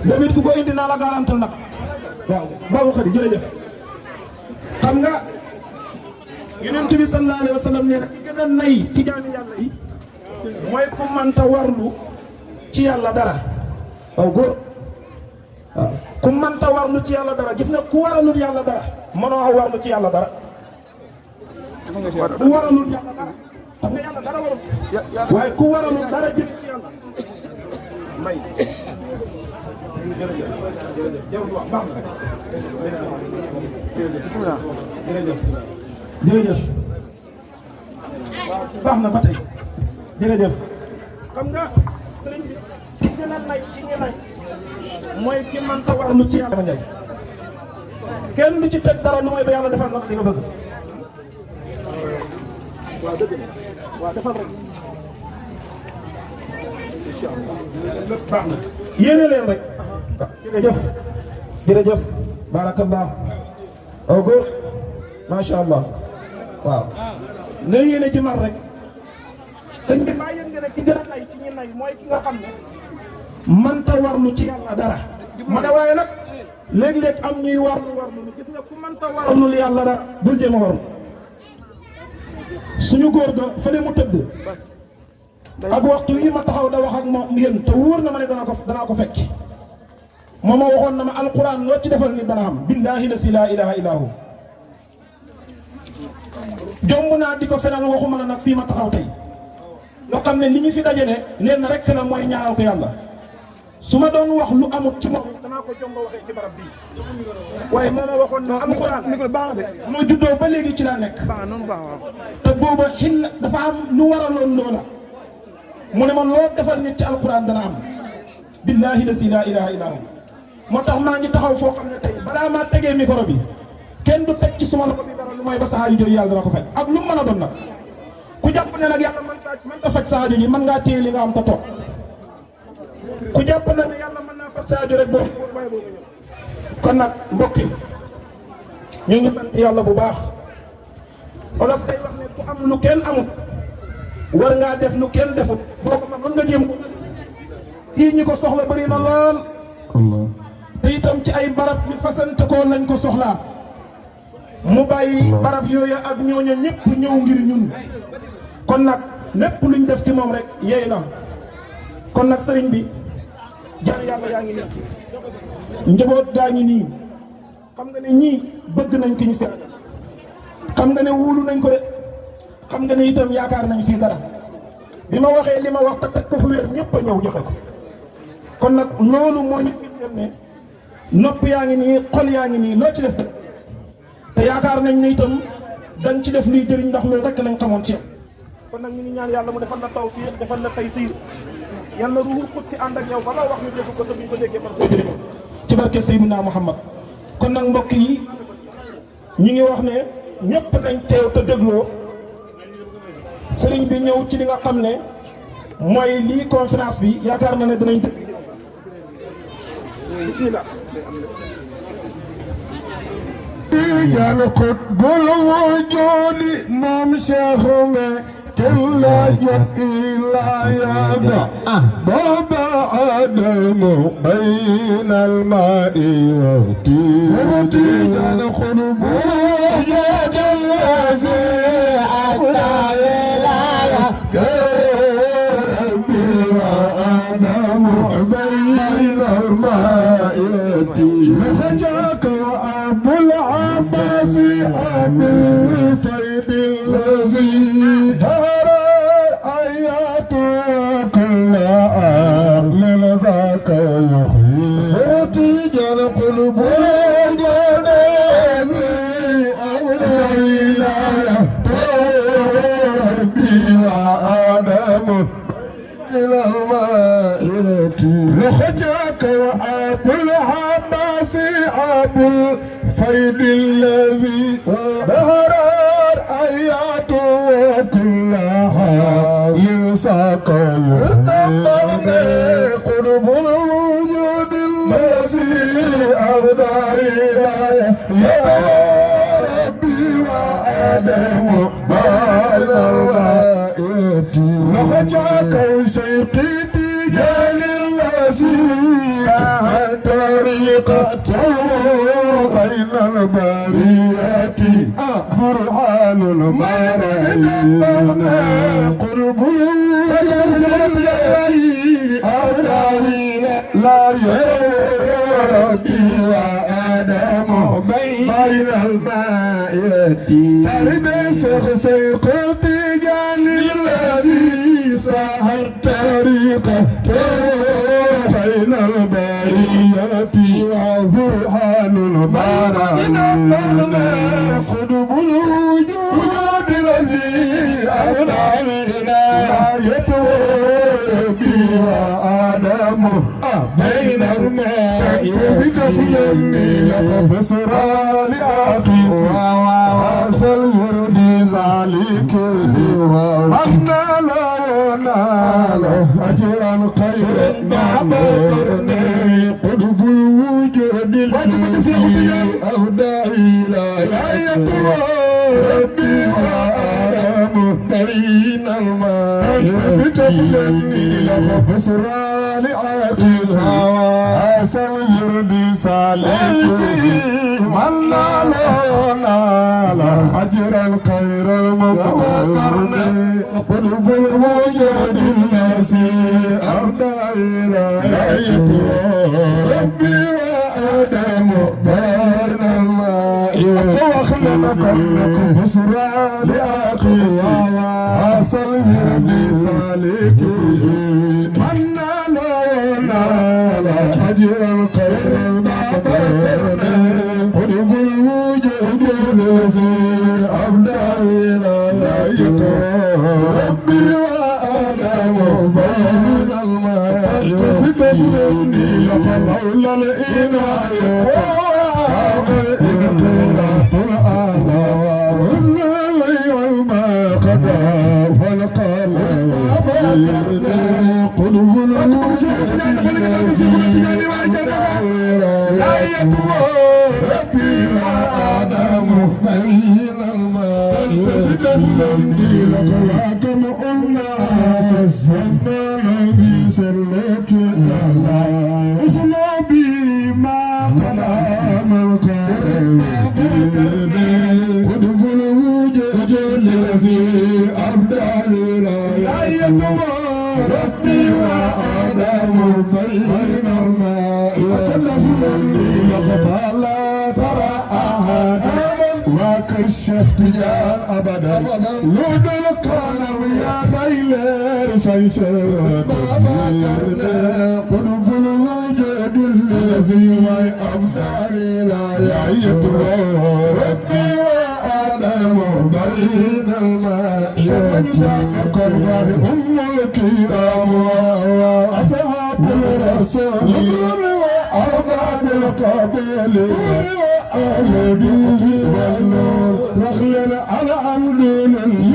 boobu it ku ko indi naa la garantal nag waaw Babou Khady jërëjëf. xam nga Yonent bi sallallahu alayhi wa sallam nee na ki gën a nay ci jaami yàlla yi mooy ku mënta warlu ci yàlla dara waaw góor waaw ku mënta warlu ci yàlla dara gis nga ku waralul yàlla dara mënoo warlu ci yàlla dara ku waralul yàlla dara xam nga yàlla dara warul waaye ku waralul dara jëm ci yàlla may jërëjëf baax na bismillah jërëjëf baax na ba tey jërëjëf. xam nga sëriñ bi ki gën a nay ci ñi nay mooy ki mënta warlu ci yàlla njëriñ kenn du ci teg dara lu mooy ba yàlla defal nag li nga bëgg. waaw dëgg la waaw defal rek incha allah lépp baax na yéene leen rek jërëjëf jërëjëf barakallah aw góor macha allah waaw ne yéene ci mar rek sëñ bi maa yëg nga ne ki gën a nay ci ñi nay mooy ki nga xam ne mënta warlu ci yàlla dara ma ne waaye nag léeg-léeg am ñuy warlu ni gis nga ku mënta warlu li yàlla dara bul jéem a warlu suñu góor ga fële mu tëdd ak waxtu yi ma taxaw da wax ak moom yéen te wóor na ma ne danaa ko fekk moom ma waxoon na ma alquran loo ci defal ni dana am billahi la si laa ilaha illa hu jomb naa di ko fenal waxuma la nag fii ma taxaw tey loo xam ne li ñu fi dajale leen rek la mooy ñaanal ko yàlla su ma doon wax lu amut ci moom danaa ko jomba waxee ci barab bii waaye moo ma waxoon na alxuraan moo juddoo ba léegi ci laa nekk te booba xil dafa am lu waraloon loola mu ne ma loo defal nit ci alxuraan dana am billahi la si laa ilaha illa hu moo tax maa ngi taxaw foo xam ne tey balaa maa tegee micro bi kenn du teg ci suma loxo bi dara lu mooy ba sa aajo jooju yàlla dana ko faj ak lu mu mën a doon nag ku jàpp ne nag yàlla mën ta faj sa aajo ji mën ngaa téye li nga am te toog ku jàpp na ne yàlla mën naa faj sa aajo rek boobu kon nag mbokk yi ñu ngi sant yàlla bu baax olof day wax ne ku am lu kenn amut war ngaa def lu kenn defut boo ko mën nga jéem ko kii ñi ko soxla bëri na lool te itam ci ay barab yu fasante ko lañ ko soxlaa mu bàyyi barab yooyu ak ñooñu ñëpp ñëw ngir ñun kon nag lépp luñ def ci moom rek yey na kon nag sëriñ bi jaar yàlla yaa ngi nii njaboot gaa ngi nii xam nga ne ñii bëgg nañ ki ñu seet xam nga ne wóolu nañ ko de xam nga ne itam yaakaar nañ fii dara bi ma waxee li ma wax te teg ko fu wér ñëpp a ñëw joxe ko kon nag loolu moo ñu firndeel ne nopp yaa ngi nii xol yaa ngi nii loo ci def te yaakaar nañ ne itam dañ ci def luy jëriñ ndax loolu rek lañ xamoon ci yow kon nag ñu ngi ñaan yàlla mu defal la tawfiq defal la taysiir yàlla ruuxul xut si ànd ak yow ba la wax ñu dégg ko te buñ ko déggee man ko jëriñoo ci barke Seydina Muhammad kon nag mbokk yi ñi ngi wax ne ñëpp nañ teew te dégloo sëriñ bi ñëw ci li nga xam ne mooy lii conférence bi yaakaar na ne dinañ dégg bismillah جل قطب الوجود مام شيخنا كلا جت إلا يدا بابا آدم بين الماء والطين جل قطب الوجود الذي أتى ولاية ربي وآدم بين الماء والطين فجاك أبو العباس أبو الفيد الذي دار آيات كل أهل ذاك يحيي صوتي جل قلوب الذي أولى ولاية ربي وآدم إلى الماء لخجاك وأبو العباس أبو الفيد الذي ظهر آياته كلها يساق قرب الوجود الذي أغدى إليه يا ربي وآدم بعد الوائد لخجاك شيقي تجال الذي طريقته بين البريات برهان المرين قرب لا يربي وآدم بين الماء ترب سيق تجان الذي سهر طريقه بين البريات وبرهان المرين قرب الوجود الذي أبنى يتوبي وآدم بين الماء بكفيني لقبصرا لأقف وواصل يرضي ذلك أنا لا ينال أجرا خير معبرني قلب الوجود الذي أهدى إلى ربي وآدم بين الماء بكفيني لقبصرا لأقف وواصل يرضي ذلك من نال أجرا خير المقرن قلب الوجود الذي أهدى إلى ربي وآدم بين الماء وتوخلنا كلكم بسرى لأخي وواصل يرضي ذلك من نال أجرا خير المقرن قلب الوجود الذي أبدى إلى ربي وآدم بين الماء بتفلني لفلولا الإناية القرآن والنبي والماء قدى فالقلب قلوب الوجود لا ربي وآدم بين الماء بدلني لقلاكم الناس الزمان في سلك الله اسمع بي ما قدام القرن قلوب الوجود الذي أبدى إلى ربي وآدم بين الماء وتلفني لقطع لا ترى أحدا وكشفت جال أبدا لود القلم يا غير سيسر قلوب الوجود الذي أبدى إلى ربي وآدم بين الماء قربه أم الكرام وأصحاب الرسول وأرباب القبيل وأهل الدين والنور واخلل على عمد لنا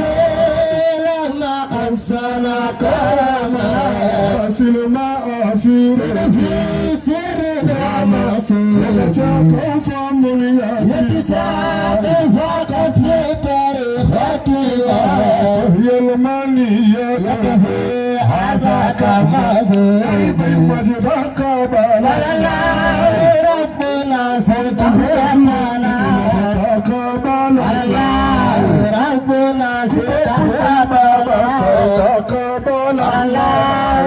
أنسانا كرما أسل ما أسير في سر معصوم لجاك فمليا يتساق فقط في طريقة الله يا المنية لك في عزاك مذوب بمجدك بلا ربنا سبحانه الله ربنا سبحانه الله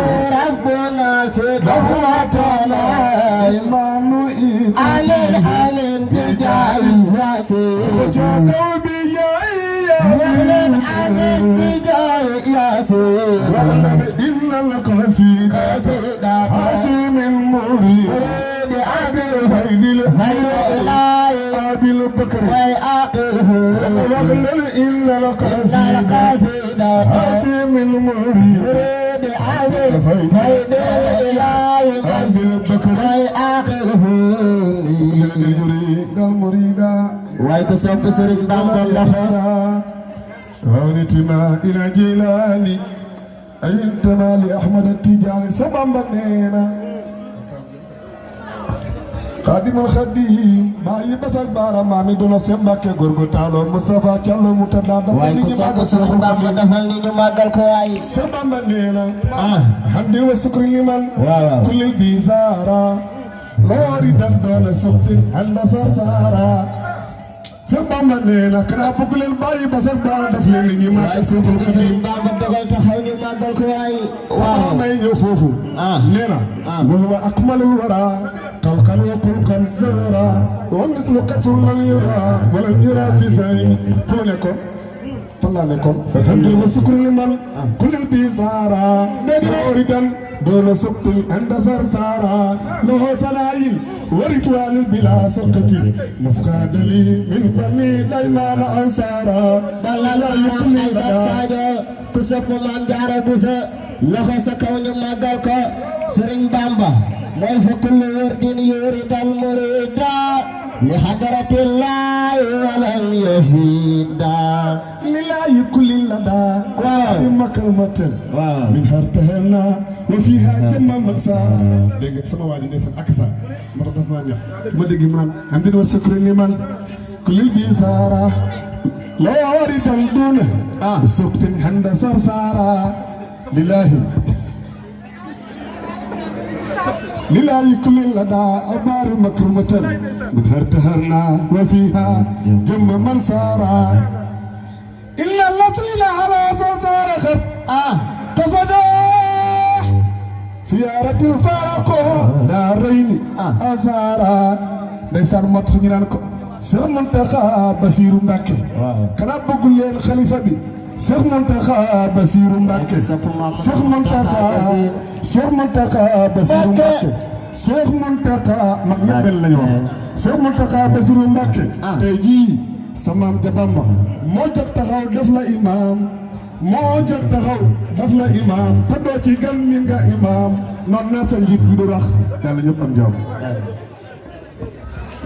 ربنا سبحانه إمام علي بجاي ياسين خجاك بجاي ياسين علي بجاي ياسين إن القصيد قاسم المريد أبي الهيد أبي البكر وغلل إن القصيد قاسم المريد أبي الهيد أبي البكر المريد ويتصف سرق بعض الله ونتما إلى جيلاني أي انتما لأحمد التجاني سبب بنينا خادم الخديم باي بسك بارا مامي دولا سمباك غورغو تالو مصطفى تشالو متدادا ويكو سوكو سرق بعض دفل نيجو ماغل كواي سبب بنينا حمد وشكر لمن كل البيزارة moori dan doona suktin anda sarsara Seex Bamba nee na kana bëgg leen bàyyi ba sax ba daf leen ni ñi màggal Seexul Xadiim Bamba dogal taxaw ñu màggal ko waay waaw may ñëw foofu nee na wa huwa akmalul wara xalqan wa xulqan zara wa mislu qatul lan yura wala yura fi zayn foo ne ko fan laa nekkoon alhamdu wa sukru liman kulil bi saara moridan doona suktul anda sarsara loho salayin waritwalil bila sokati mufkadali min bani daymana ansara balla la ay sa sadio ku sopp Maam Jaara Buso loxo sa kaw ñu màggal ko Sëriñ Bamba mooy fa kullu wurdin yuridal murida li hadratillahi walam yafida lillahi kulli lada waaw makramaten min hartahana wa fiha jamma mansara dégg nga sama waa ji ndeysaan ak sa moo tax daf maa neex ma dégg mu naan hamdin wa sukri liman kulil bi sara loo wari tan duna suktin handa sarsara lillahi lillahi kulli lada abari makrumatan min hartaharna wa fiha jamma mansara illa lasrina ala sarsara khat qasada siyarati faraqo darayni asara ndeysaan moo tax ñu naan ko Cheikh Mountakha Bassirou Mbacké kana bëggul leen xalifa bi Cheikh Mountakha Bassirou Mbacké Cheikh Mountakha Bassirou Mbacké Cheikh Mountakha mag ñëpp benn lañu wax Cheikh Mountakha Bassirou Mbacké tey jii sa maam ja Bamba moo jot taxaw def la imaam moo jot taxaw def la imaam te doo ci gan mi nga imaam noonu naa sa njiit bi du rax yàlla ñëpp am jàmm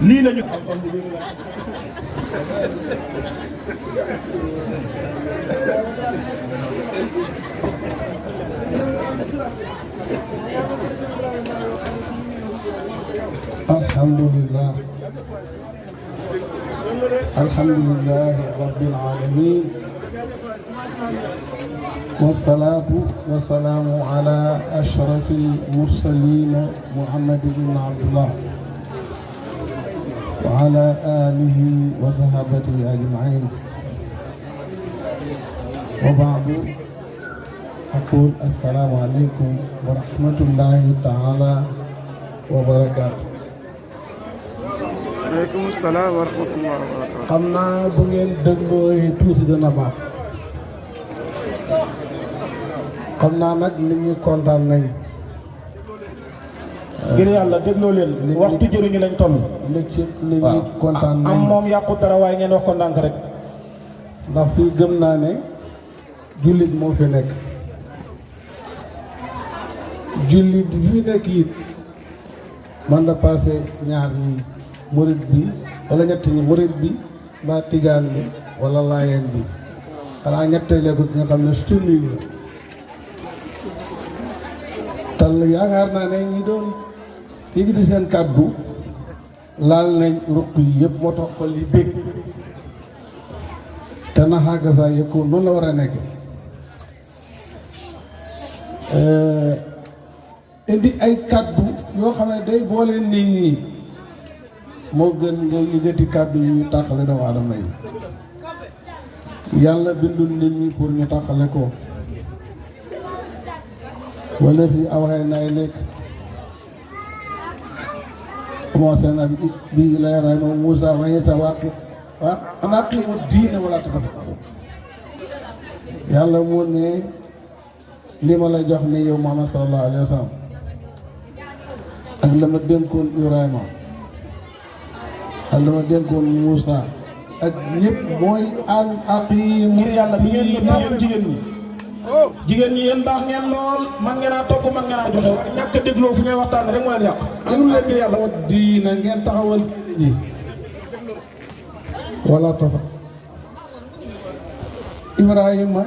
lii lañu alhamdulillah rabbil alamin wassalatu wassalamu ala ashrafil mursalin Muhammad ibn Abdullah wa ala alihi wa sahabatihi ajma'in wa ba'du aqul assalamu alaykum wa rahmatullahi ta'ala wa barakatuh. waaleykum salaam wa rahmatulah wa barakatuh. xam naa bu ngeen dégloo tuuti dana baax xam naa nag nit ñi kontaan nañ ngir yàlla dégloo leen waxtu jëriñu lañ toll nit ñi kontaan nañ am moom yàqu dara waaye ngeen wax ko ndànk rek ndax fii gëm naa ne jullit moo fi nekk jullit bi fi nekk it man da passé ñaar ñi murit bi wala ñett ñi murit bi mbaa tijaan bi wala laayeen bi xanaa ñetteele ko ki nga xam ne sunni la tal yaakaar naa ne ñi doon yëkkati seen kàddu laal nañ ruq yi yëpp moo tax xol yi bég te naxaaga saa yëkku noonu la war a nekk indi ay kàddu yoo xam ne day boole nit ñi moo gën nga yëkkati kàddu yu tàqale doomu aadama yi yàlla bindul nit ñi pour ñu tàqale ko wala si awxee nay nekk commencé na bi lay ray moom Moussa wañeta waqi an aqimu diine wala tafarraqu yàlla moo ne li ma la jox ne yow Muhammad sallallahu alayhi wa sallam ak la ma dénkoon Ibrahima ak la ma dénkoon Moussa ak ñëpp mooy an aqimu ngir yàlla bi ngeen yëpp yéen jigéen ñi yéen baax ngeen lool man ngeen a togg man ngeen a joxe ñàkk a dégloo fu ngay waxtaan rek moo leen yàq déglu leen ngir yàlla diina ngeen taxawal ñi wala tafa Ibrahima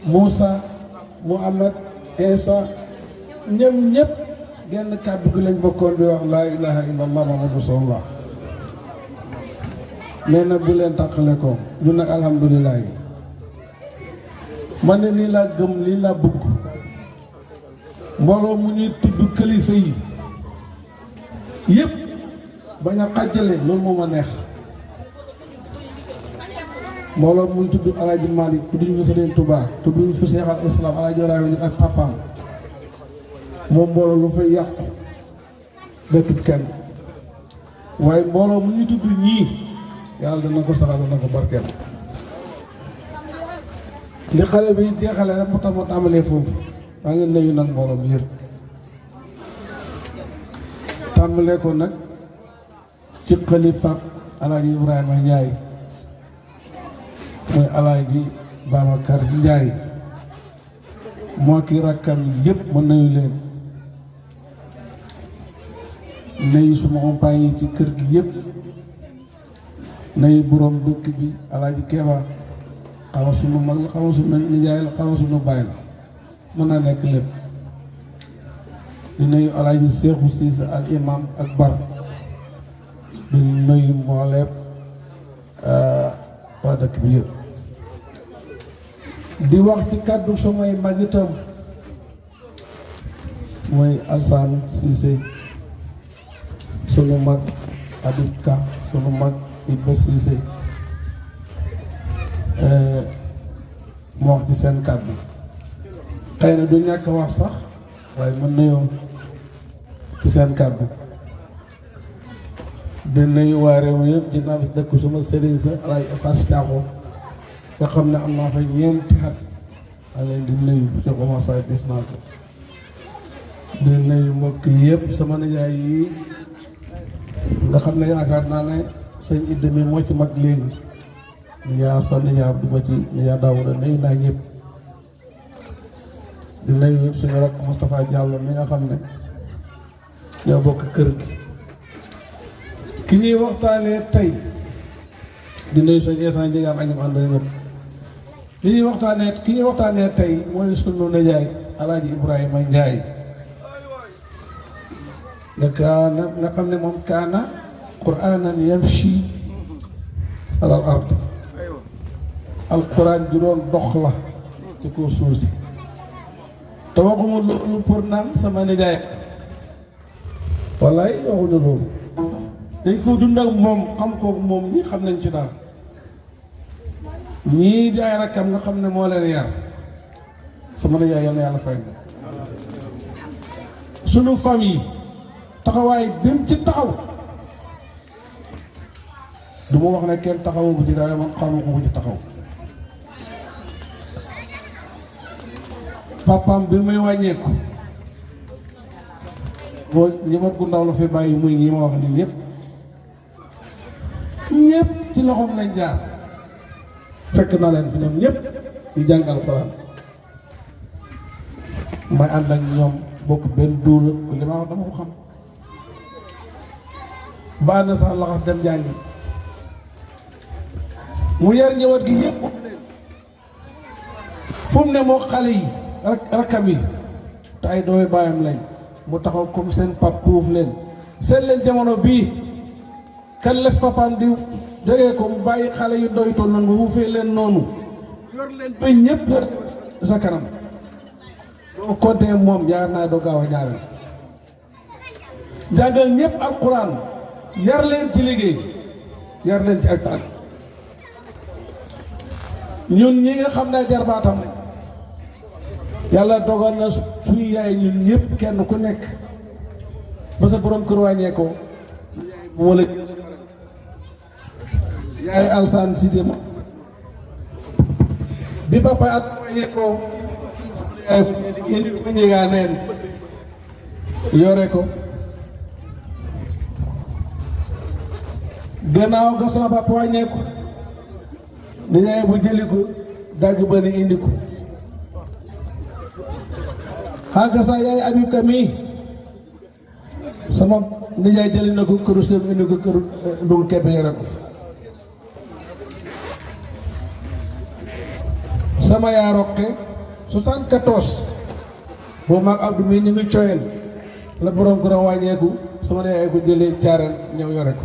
Moussa Muhammad Isa ñoom ñëpp genn kàddu gi lañ bokkoon di wax laa ilaha illallah muhammadu rasulullah nee na bu leen tàqale ko ñun nag alhamdulilah yi man ne lii laa gëm lii laa bëgg mbooloo mu ñuy tudd kilifa yi yëpp bañ a xàjjale loolu moo ma neex mbooloo muy tudd Alaaji Malick tudduñu fa Sëriñ Tuubaa tudduñu fa Seex al Islaam Alaaji Ibrahima ak papaam moom mbooloo lu fay yàqu dëkkut kenn waaye mbooloo mu ñu tudd ñii yàlla dana ko saxal dana ko barkeel li xale bi jeexale rek mu tax ma tàmbalee foofu maa ngi nuyu nag mbooloo mi yëpp tàmbalee ko nag ci xalifa Alaaji Ibrahima Njaay mooy Alaaji Babacar Njaay moo ki rakkam yëpp ma nuyu leen nuyu suma compagnie yi ci kër gi yëpp nuyu borom dëkk bi Alaaji Keba xaw sunu mag la xaw sunu nijaay la xaw sunu baay la mën naa nekk lépp di nuyu Alaaji Seexu Siise ak imam ak bar di nuyu mbooleem waa dëkk bi yëpp di wax ci kàddu samay mag itam mooy Alsaan Siise sunu mag Habib Ka sunu mag Ibba Siise moo wax ci seen kàddu xëy na du ñàkk wax sax waaye mën nuyoo ci seen kàddu di nuyu waa réew mi yëpp dinaa fi dëkk suma sëriñ sa Alaaji Fass Thiaxo nga xam ne am naa fa ñeenti at maa leen di nuyu ci commencé gis naa ko di nuyu mbokk yëpp sama nijaay yi nga xam ne yaakaar naa ne sëñ Idda mi moo ci mag léegi nijaay sa nijaay du ma ci nijaay Daawuda nuyu naa ñëpp di nuyu yëpp suñu rakk Moustapha Diallo mi nga xam ne ñoo bokk kër gi ki ñuy waxtaanee tey di nuyu sëñ Esan Ndiégaan ak ñu àndal ñëpp li ñuy waxtaanee ki ñuy waxtaanee tey mooy sunu nijaay Alaaji Ibrahima Njaay nga xam ne moom kaana qur'aanan yamshi alal ard alquran ju doon dox la ci kaw suuf si te waxuma loolu pour naan sama nijaay wallaay waxuñu loolu dañ ko dund ak moom xam ko moom ñi xam nañ ci daal ñii di ay rakkam nga xam ne moo leen yar sama nijaay yal na yàlla fay sunu famille taxawaay bi mu ci taxaw du ma wax ne kenn taxawu bu ci daal man xamu ko bu ci taxaw papaam bi muy wàññeeku boo ñëmat gu ndaw la fi bàyyi muy ñi ma wax nii ñëpp ci loxoom lañ jaar fekk naa leen fi ñoom ñëpp ñu jàngal Alxuraan may ànd ak ñoom bokk benn dóola li ma wax dama ko xam ba ànd sax laxas dem jàngi mu yar njaboot gi yëpp fu mu ne moo xale yi rakkam yi te ay dooy baayam lañ mu taxaw comme seen pap puuf leen seen leen jamono bii kan lef papaam di jógee ko mu bàyyi xale yu doy toll noonu mu wuufee leen noonu yor leen ba ñëpp yor sa kanam boo kontee moom yaar naa doo gaaw a ñaareel jàngal ñëpp alxuraan yar leen ci liggéey yar leen ci ak tànk ñun ñi nga xam ne jarbaatam yàlla dogal na suñu yaay ñun ñëpp kenn ku nekk ba sa borom kër wàññee ko wala yaay Alsaan Cité ma bi papa at wàññee ko yaay indi ko njëgaa neen yore ko gannaaw ga sama papa wàññee ko nijaay bu jëli ko dagg ba ni indi ko xaaga sa yaay Habib Ka mii sama nijaay jëli na ko këru sëñ indi ko këru ndul kebe yore ko sama yaa roqe 74 boobu maag Abdou mii ñu ngi coyeen la borom ko wàññeeku sama nijaay ko jëlee caareen ñëw yore ko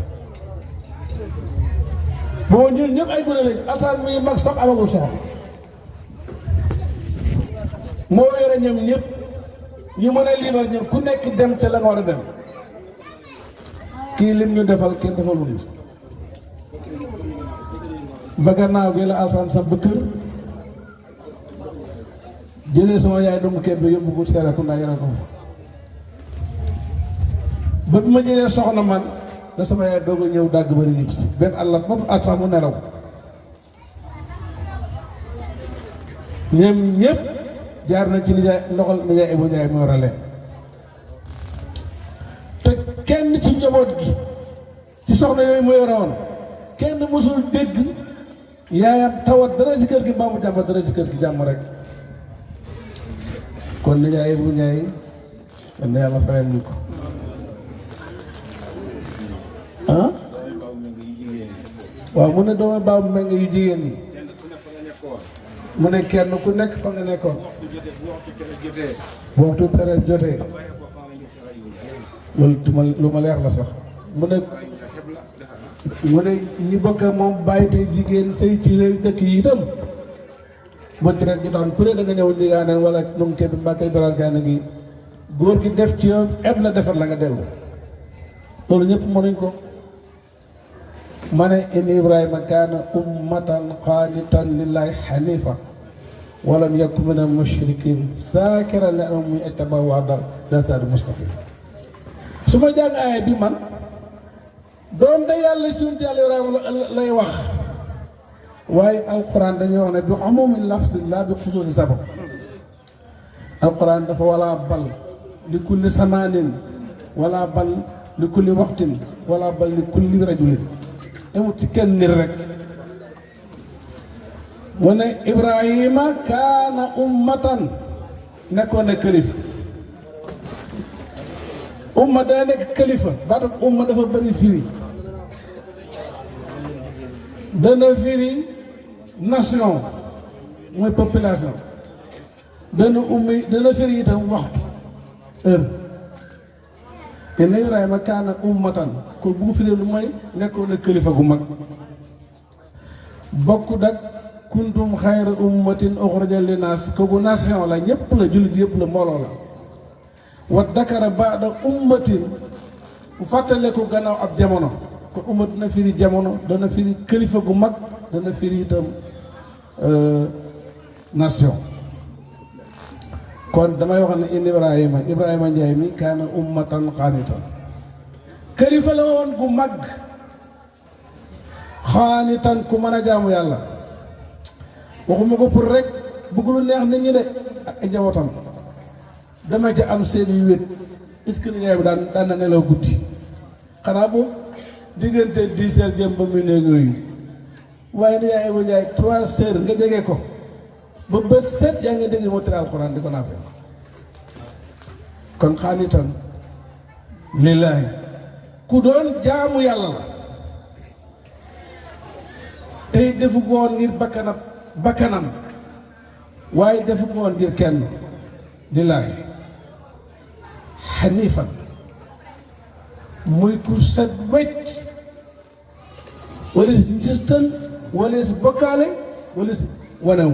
boo ñun ñëpp ay gone lañ Alsaan mi mag sax amagul soxla moo yore ñoom ñëpp ñu mën a liibar ñoom ku nekk dem ca la nga war a dem kii lim ñu defal kenn defalul ba gannaaw gi la alsaan sa kër jëlee sama yaay doomu kër bi yóbbu ko Serekunda yore ko ba bi ma jëlee soxna man da sama yaay doog a ñëw dàgg bari ñib si benn àll ba at sax mu nelaw ñoom ñëpp jaar na ci nijaay ndoxal nijaay Ibu Njaay moo war a leen te kenn ci njaboot gi ci soxna yooyu mu yore woon kenn mësul dégg yaayam tawat dara ci kër gi mbaa mu jàmm dara ci kër gi jàmm rek kon nijaay Ibu Njaay yal na yàlla fayal ñu ko ah waaw mu ne doomu baabu meng yu jigéen ñi mu ne kenn ku nekk fa nga nekkoon bu waxtu tere jotee loolu lu ma leer la sax mu ne ñi bokk moom bàyyi te jigéen sëy ci réew dëkk yi itam ba tere ji doon ku ne da nga ñëw ligaaneen wala nu mu kenn mbàkkay doral gaane gi góor gi def ci yow eb la defar la nga dellu loolu ñëpp mënuñ ko ma ne in Ibrahima kaana ummatan qaanitan lillahi hanifa walam yakun min al mushrikin saakiran li an'umihi ijtabahu wa hadahu siraatal mustaqim su ma jàng aaya bi man doon da yàlla ci yàlla Ibrahima lay wax waaye alquran dañuy wax ne bi umumi lafzi la bi xusuusi sabab alquran dafa wala bal li kulli samanin wala bal li kulli waxtin wala bal li kulli rajulin amul ci kenn nit rek mu ne Ibrahima kaana ummatan nekkoon na kilifa umma daa nekk kilifa baatu umma dafa bëri firi dana firi nation mooy population dana firi itam waxtu heure inna Ibrahima kaana ummatan ko bu firi lu mooy nekkoon na kilifa gu mag bokk dak kuntum xayra ummatin uxrijat linnaas kooku nation la ñëpp la jullit yëpp la mbooloo la wa dakara baada ummatin bu fàttale ko gannaaw ab jamono kon ummat dana firi jamono dana firi kilifa gu mag dana firi itam nation kon damay wax ne in Ibrahima Njaay mi kaana ummatan xaanitan kilifa la woon gu mag xaanitan ku mën a jaamu yàlla waxuma ko pour rek bëgg lu neex nit ñi de ak njabootam dama ca am seen yu wét est-ce que nijaay bi daan na nelaw guddi xanaa boobu diggante 10 heures jëm ba mu ne yooyu waaye nijaay Ibu Njaay 3 heures nga jege ko ba bët set yaa ngi dégg moo tere alxuraan di ko naafe kon xaanitan lillaahi ku doon jaamu yàlla la tey defu ko woon ngir bakkanam waaye defu ko woon ngir kenn lillaahi xanifan muy ku set wecc wala si njistal wala si bokkaale wala si wanew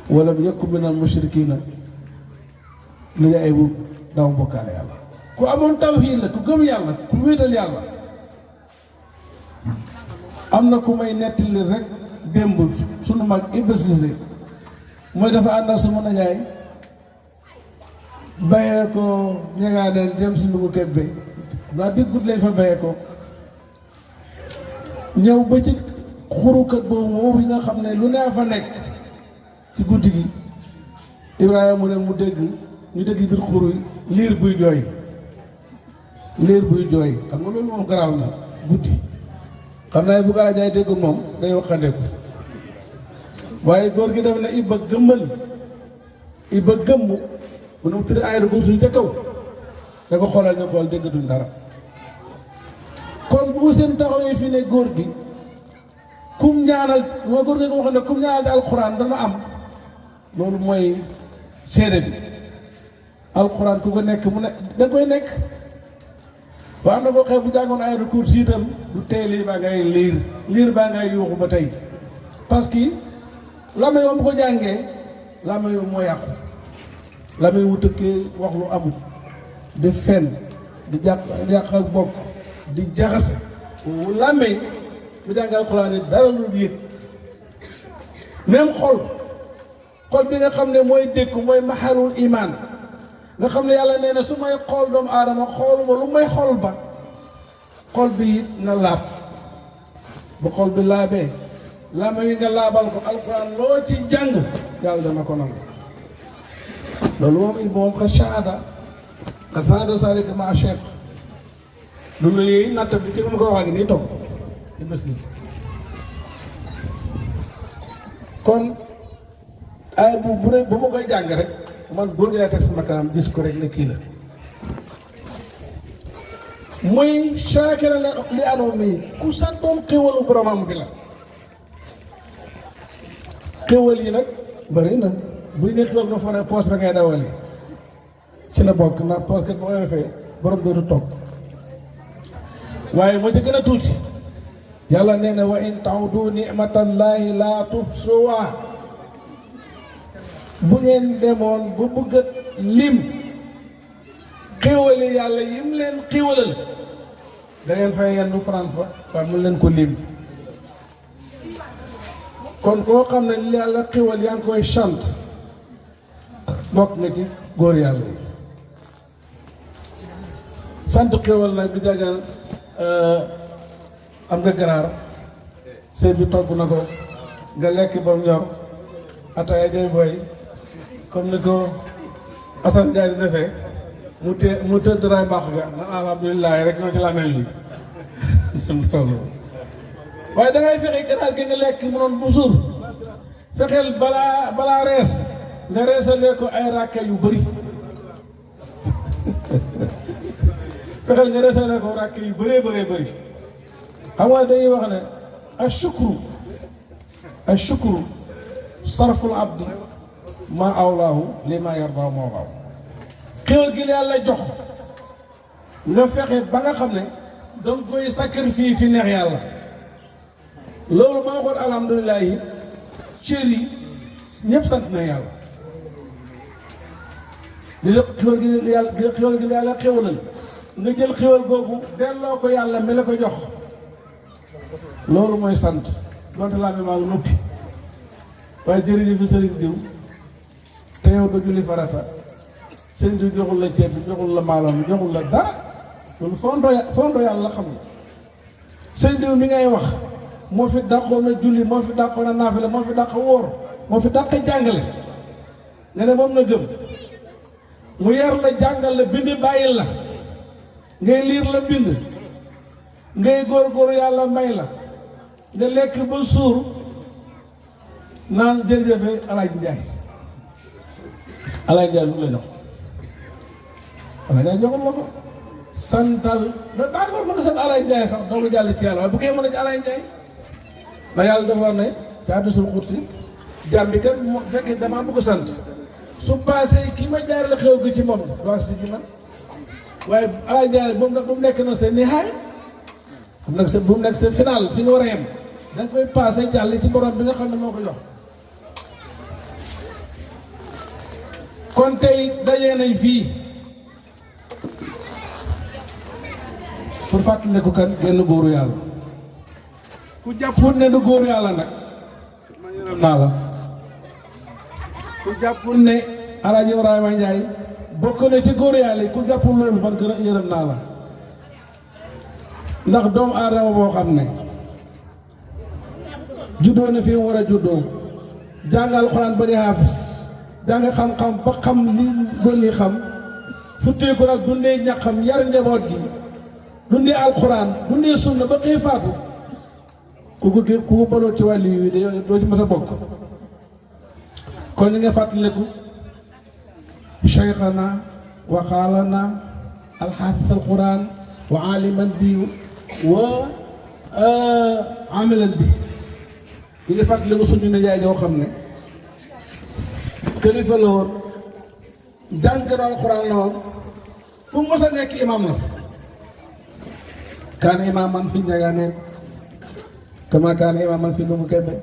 wala mu yakun minal mushrikiina li ay bu daw bokkaale yàlla ku amoon tawhiid la ku gëm yàlla ku wéetal yàlla am na ku may nettali rek démb sunu mag Ibra Cissé mooy dafa àndal sama najaay bayee ko ñegaaneen dem si ndugu kebbe waa diggut lañ fa bayee ko ñëw ba ci xurukat boobu moofu yi nga xam ne lu nee fa nekk ci guddi gi Ibrahima mu ne mu dégg ñu dégg biir xuru liir buy jooy xam nga loolu moom garaaw na guddi xam naa bu gaa jaay dégg moom day waxandeku waaye góor gi def na Iba gëmmal Iba gëmm mu ne mu tëdd ay rek suñ ca kaw da ko xoolal ñu xool déggatuñ dara kon bu seen taxawee fi ne góor gi kum ñaanal mooy góor gi nga wax ne kum ñaanal di alxuraan dana am loolu mooy seede bi alxuraan ku ko nekk mu ne da koy nekk waa am na koo xew bu jàngoon ay recours itam du tey lii baa ngay liir baa ngay yuuxu ba tey parce que lama yow bu ko jàngee lama yow moo yàqu lama yow mu tëkkee wax lu amul de fen di yàq ak bokk di jaxase làmmeñ bu jàng alxuraan yi dara lu yëg même xol bi nga xam ne mooy dékku mooy maxalul imaan nga xam ne yàlla nee na su may xool doomu aadama xooluma lu may xol ba xol bi it na laab bu xol bi laabee làmmeñ wi nga laabal ko alxuraan loo ci jàng yàlla dana ko nangu loolu moom xasaada salik ma cheikh lu la yooyu natt bi ci ma ko waxee nii toog di bés kon ay bu ma koy jàng rek man góor gi lay teg sama kanam gis ko rek ne kii la muy shaakira li anoo mii ku santoon xéwalu boromam bi la xéwal yi nag bëri na buy nekk loolu nga fa ne poos ba ngay dawali ci la bokk ndax poos kat boo fee borom dootu toog waaye moo ci gën a tuuti yàlla nee na wa in ta'udu ni'matallahi laa tuhsuha bu ngeen demoon bu bëgg a lim xéwali yàlla yim leen xéwalal da ngeen fay yendu France fa waaye mun leen ko lim kon koo xam ne li yàlla xéwal yaa ngi koy sant bokk nga ci góor yàlla yi sant xéwal nag bi jagal am nga ganaar sëy bi togg na ko nga lekk ba mu ñor ataaya jay boy comme ni ko Assane Ndiaye di defee mu tëdd raay mbaax ga na alhamdulilah rek ñoo ci la mel nii waaye da ngay fexe ganaar gi nga lekk mu noon bu suur fexeel balaa rees nga reesalee ko ay ràkke yu bëri fexeel nga reesalee ko ràkke yu bëree bëri xam nga dañuy wax ne ashukru sarful abdi ma awlaahu li ma yarda mawlaahu xéwal gi la yàlla jox nga fexe ba nga xam ne danga koy sacrifice fi neex yàlla loolu ba nga xool alhamdulilah yi cër yi ñëpp sant na yàlla li la xéwal gi la yàlla xéwalal nga jël xéwal googu delloo ko yàlla mi la ko jox loolu mooy sant donte laa bi maa ngi noppi waaye jërëjëf sëriñ diw te yow da julli farata sëriñ diw joxul la ceeb bi joxul la maalo bi joxul la dara loolu fondo yàlla xam nga sëriñ diw mi ngay wax moo fi dàqoon na julli moo fi dàqoon na naafila moo fi dàq wóor moo fi dàq jàngale nga ne moom nga gëm mu yar la jàngal la bind bàyyil la ngay liir la bind ngay góor yàlla may la nga lekk ba suur naan jërëjëfe Alaaji Njaay Alaaji Njaay lu mu la jox Alaaji Njaay joxul la ko santal da d'accord mën a sant Alaaji Njaay sax doo nga jàll ci yàlla waaye bu koy mën a ci Alaaji Njaay ndax yàlla dafa war ne ci hadiisul qudsi jaam bi kat moo fekkee damaa bëgg sant su paasee ki ma jaarale xew gi ci moom doo si ci man waaye Alaaji Njaay bu mu nekk na sa nihaay bu mu nekk sa final fi nga war a yem da nga koy paase jàll ci borom bi nga xam ne moo ko jox kon tey dajee nañ fii pour fàttaliku kan genn góoru yàlla ku jàppul ne du góoru yàlla nag man yërëm naa la ku jàppul ne Alaaji Ibrahima Njaay bokk na ci góoru yàlla yi ku jàppul loolu man gën a yërëm naa la ndax doomu aadama boo xam ne juddoo na fi mu war a juddoo jàngal Alxuraan ba di haafis jàng xam-xam ba xam li doon li xam futteeku nag dundee ñaxam yar njaboot gi dundee Alxuraan dundee sunna ba xëy faatu ku ko baloo ci wàllu yi de doo ci mës a bokk kon ñu nga fàttaliku cheikhana wa qaalana alxaafis alquran wa aliman bi wa amilan bi ñu ngi fàttaliku suñu ne yaay joo xam ne kilifa la woon jànkatu alquran la woon fu mos a nekk imam la kaana imaman fi Njagaaneen kama kaana imaman fi Ndungu Kebe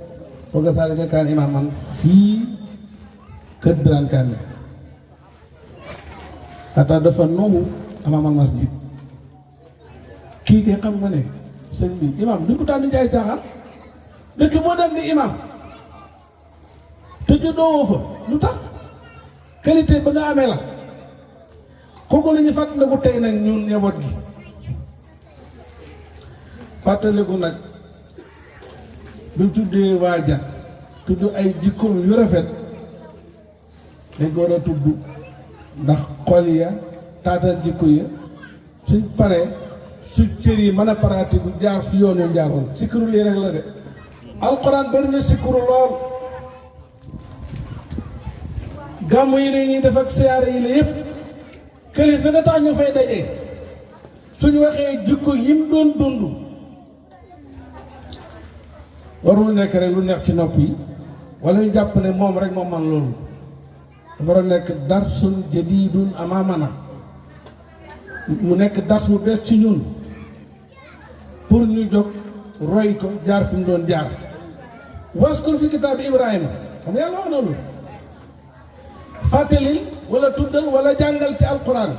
wa kazaalika kaana imaman fii kër Birane Kane hatta dafa numu amamal masjid kii kay xam nga ne sëñ bi imam duñ ko tànn ci ay caaxaan dëkk moo dem di imam te juddoo fa lu tax qualité ba nga amee la kooku la ñu fàttaliku tey nag ñun njaboot gi fàttaliku nag buñ tuddee waaja tudd ay jikkoom yu rafet dañ ko war a tudd ndax xol ya taatal jikko ya suñ paree suñ cër yi mën a pratique bu jaar fi yoon yu jaaroon sikkiru lii rek la de alxuraan bari na sikkiru lool gàmmu yi dañuy def ak siyaare yi la yëpp këlis da nga tax ñu fay dajee suñu waxee jikko yim doon dund warul nekk rek lu neex ci nopp yi wala ñu jàpp ne moom rek moom man loolu dafa war a nekk darsun jadiidun amaamana mu nekk dars bu bees ci ñun pour ñu jóg roy ko jaar fi mu doon jaar waskur fi kitaabi Ibrahima xam nga yàlla wax na lu fàttalil wala tuddal wala jàngal ci alquran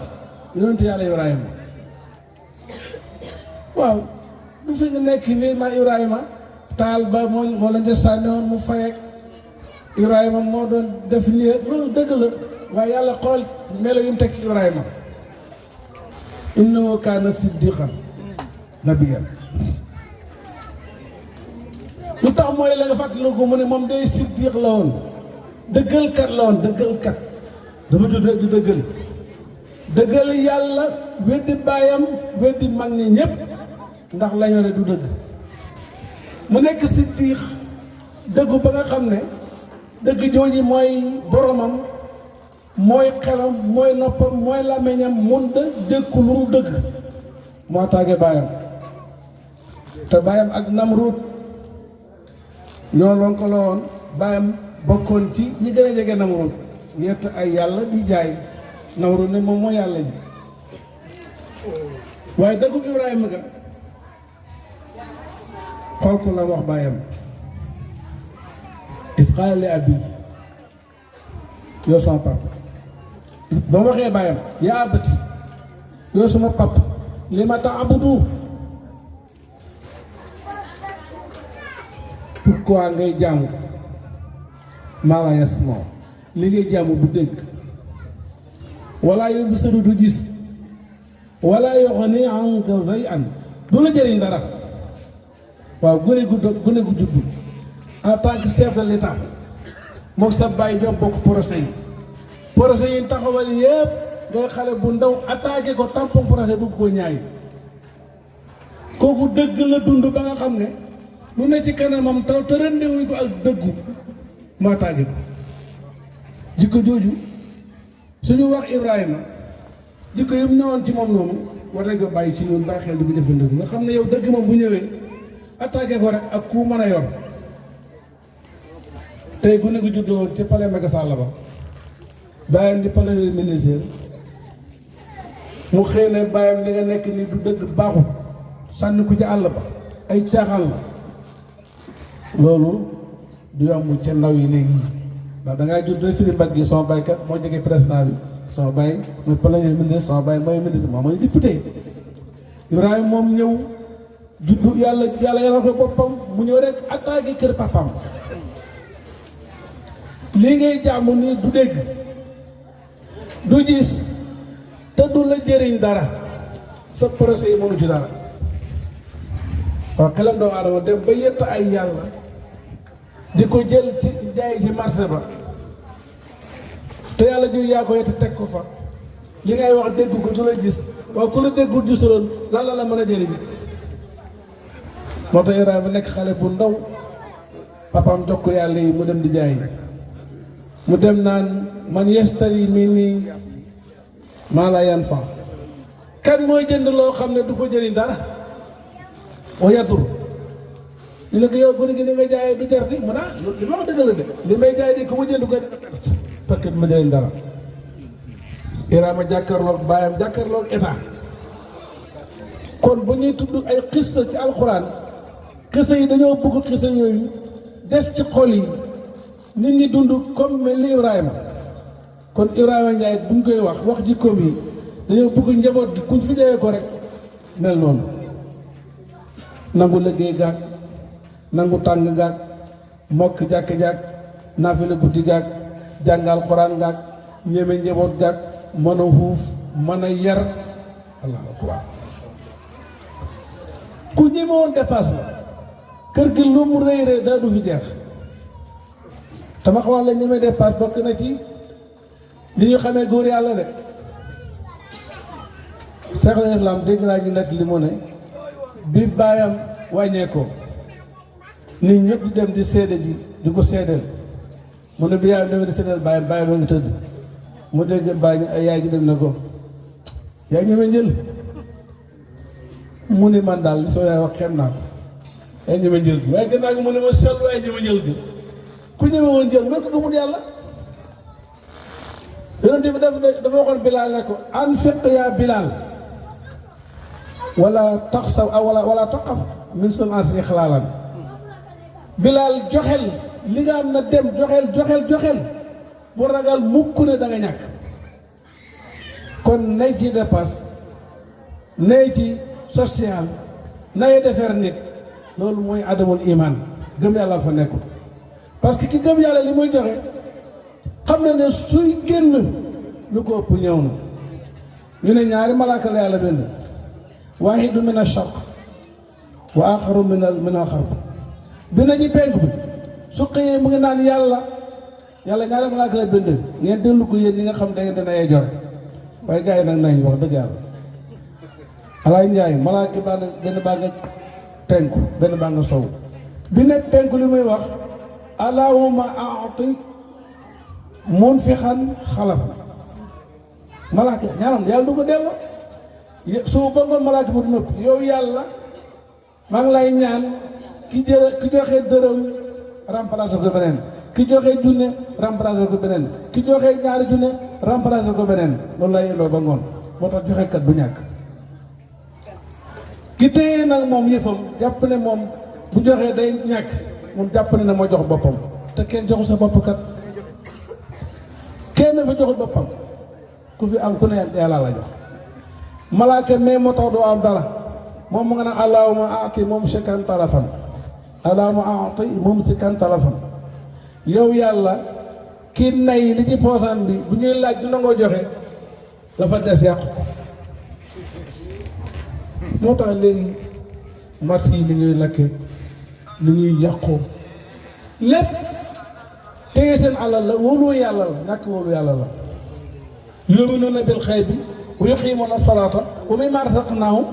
yonent yàlla Ibrahima waaw du fi nga nekk fii ma Ibrahima taal ba moo la sànni woon mu fayek Ibrahima moo doon def nii loolu dëgg la waaye yàlla xool melo yu mu teg ci Ibrahima innahu kaana siddiqan nabiyyan lu tax mooy la nga fàttali ko mu ne moom day siddiq la woon dëggalkat la woon dëggalkat dafa du dëggal yàlla weddi baayam weddi mag ñi ñépp ndax la ñore du dëgg mu nekk siddiq dëggu ba nga xam ne dëgg jooji mooy boromam mooy xelam mooy noppam mooy làmmiñam mun da dékku lu mu dëgg moo tàggee baayam te baayam ak Namruud ñoo lonko la woon baayam bokkoon ci ñi gën a jege Namruud yett ay yàlla di jaay Namruud ne moom mooy yàlla ji waaye dëggu Ibrahima ga xool ko la wax baayam is qaala li abi yow sama papa ba mu waxee baayam yaa abati yow sama papa li ma ta'budu pourquoi ngay jaamu maa la yasmaa li ngay jaamu du dégg wala yubsiru du gis wala yughni anka shay'an du la jëriñ dara waaw gune gu juddu en tant que chef de l'État moom sa bàyyi ñoo bokk projet yi taxawal yëpp ngay xale bu ndaw attaqué ko tampon projet bu ko ñaay kooku dëgg la dund ba nga xam ne lu ne ci kanamam taw te rendewuñ ko ak dëggu mu attaqué ko jikko jooju suñu wax Ibrahima jikko yëpp newoon ci moom noonu war nañ ko bàyyi ci ñun bàyyi xel di ko jëfandikoo nga xam ne yow dëgg moom bu ñëwee attaqué ko rek ak ku mën a yor tey gune gu juddoo woon ci palais Macky Sall ba bàyyam di palais ministère mu xëy ne bàyyam li nga nekk ni du dëgg baaxul sànni ko ci àll ba ay caaxaan la loolu du yomb ca ndaw yi léegi ndax da ngaa judd rek firi mbagg yi sama baykat moo jege président bi sama bay mooy premier ministre sama bay mooy ministre moom mooy député Ibrahima moom ñëw juddu yàlla ko boppam mu ñëw rek attaqué kër papam lii ngay jàmm nii du dégg du gis te du la jëriñ dara sa projet yi mënu ci dara waaw xelam doomu aadama dem ba yett ay yàlla di ko jël ci jaay ci marché ba te yàlla jur yaa ko yett teg ko fa li ngay wax dégg ko du la gis waaw ku la déggul gisuloon lan la mën a jëriñ moo tax Ibrahima nekk xale bu ndaw papaam jox ko yàlla yi mu dem di jaay mu dem naan man yastari minni maa laa yanfa kan mooy jënd loo xam ne du ko jëriñ dara wa yadur ñu ne ko yow gone gi ni nga jaayee du jar di mu naa li ma wax dëgg la de li may jaay di ko ma jënd ko parce que du ma jëriñ dara Ibrahima jàkkaarloog baayam jàkkaarloog état kon bu ñuy tudd ay xissa ci alxuraan xissa yi dañoo bëgg xissa yooyu des ci xol yi nit ñi dund comme mel ni Ibrahima kon Ibrahima Ndiaye bu ñu koy wax jikkoom yi dañoo bëgg njaboot gi kuñ fi jëyee ko rek mel noonu nangu liggéey gaag nangu tàng gaag mokk jàkk-jàkk naafila guddi gaag jàngal xuraan gaag ñeme njaboot gaag mën a xuuf mën a yar allahu akbar ku ñemewoon dépasse la kër gi lu mu rëy rëy daa du fi jeex tama xamal la ñeme dépasse bokk na ci li ñu xamee góor yàlla de Cheikh al Islam dégg naa ñu nekk li mu ne bi baayam wàññeekoo nit ñëpp di dem di seede ji di ko seedeel mu ne bi yaayam demee di seedeel baayam baayam a ngi tëdd mu dégg baay yaay ji dem ne ko yaa ñeme njël mu ni man daal li soo yaay wax xem naa ko yaa ñeme njël gi waaye gannaaw gi mu ne ma sol waaye ñeme njël gi ku ñeme woon jël mel ko gëmul yàlla yonent bi dafa waxoon Bilaal ne ko anfiq yaa Bilaal wala taxsaw wala taqaf min sun'ati xalaalan Bilaal joxel li nga am na dem joxel bu ragal mukk ne da nga ñàkk kon nay ci dépasse nay ci social nay defar nit loolu mooy adamul iman gëm yàlla fa nekkul parce que ki gëm yàlla li muy joxe xam na ne suy génn lu ko ëpp ñëw na ñu ne ñaari malaaka la yàlla benn waahidu min ash-sharq wa axaru min al-gharb bi na ci penk bi su xëyee mu ngi naan yàlla ñaari malaaka la benn ngeen dellu ko yéen ñi nga xam da ngeen dana yee joxe waaye gars yi nag nañ wax dëgg yàlla alaay njaay malaaka baa benn baa nga penku benn baa nga sow bi nekk penku li muy wax allahumma a'ti munfiqan xalafan malaaka ñaanam yàlla du ko delloo su ba ngoon malaaka bu du nëpp yow yàlla maa ngi lay ñaan ki joxe dërëm remplacé ko beneen ki joxe junne remplacé ko beneen ki joxe ñaari junne remplacé ko beneen loolu lay yelloo ba ngoon moo tax joxe kat du ñàkk ki téye nag moom yëfam jàpp ne moom bu joxee day ñàkk moom jàpp ne moo jox boppam te kenn joxu sa bopp kat kenn fa joxul boppam ku fi am ku ne yàlla la jox malaaka mais moo tax doo am dara moom mu nga naan allahumma aati moom sikan talafan allahumma aati moom sikan talafan yow yàlla ki nay li ci poosaan bi bu ñuy laaj du nangoo joxe la fa des yàqu moo tax léegi marché yi li ñuy lakke li ñuy yàqoo lépp téye seen alal la wóolu yàlla la ñàkk wóolu yàlla la yu'minuuna bil ghaybi wa yuqiimuuna as-salaata wa mimmaa razaqnaahum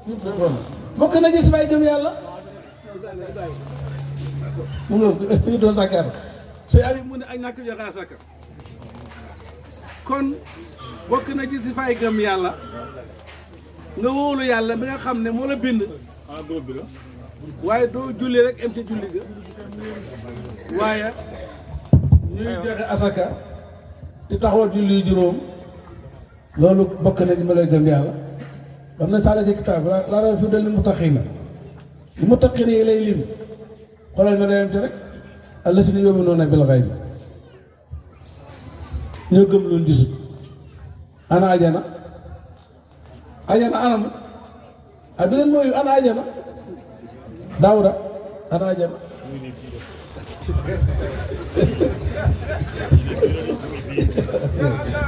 yunfiquun bokk na gis fay gëm yàlla mu ngi doo sakar te ay mu ne ay ñàkk joxe asaka kon bokk na ci si fay gëm yàlla nga wóolu yàlla bi nga xam ne moo la bind waaye doo julli rek am ca julli ga waaye ñuy joxe asaka di taxawal julli juróom loolu bokk na ci melo gëm yàlla am na saala ci kitaab la ra fi dal muttaqiina li muttaqiina yi lay lim xoolal ma dem ci rek allaziina yu'minuuna bil ghaybi ñoo gëm loolu gisut ana ajana anam a bi ngeen mooy ana ajana Daawuda ana ajana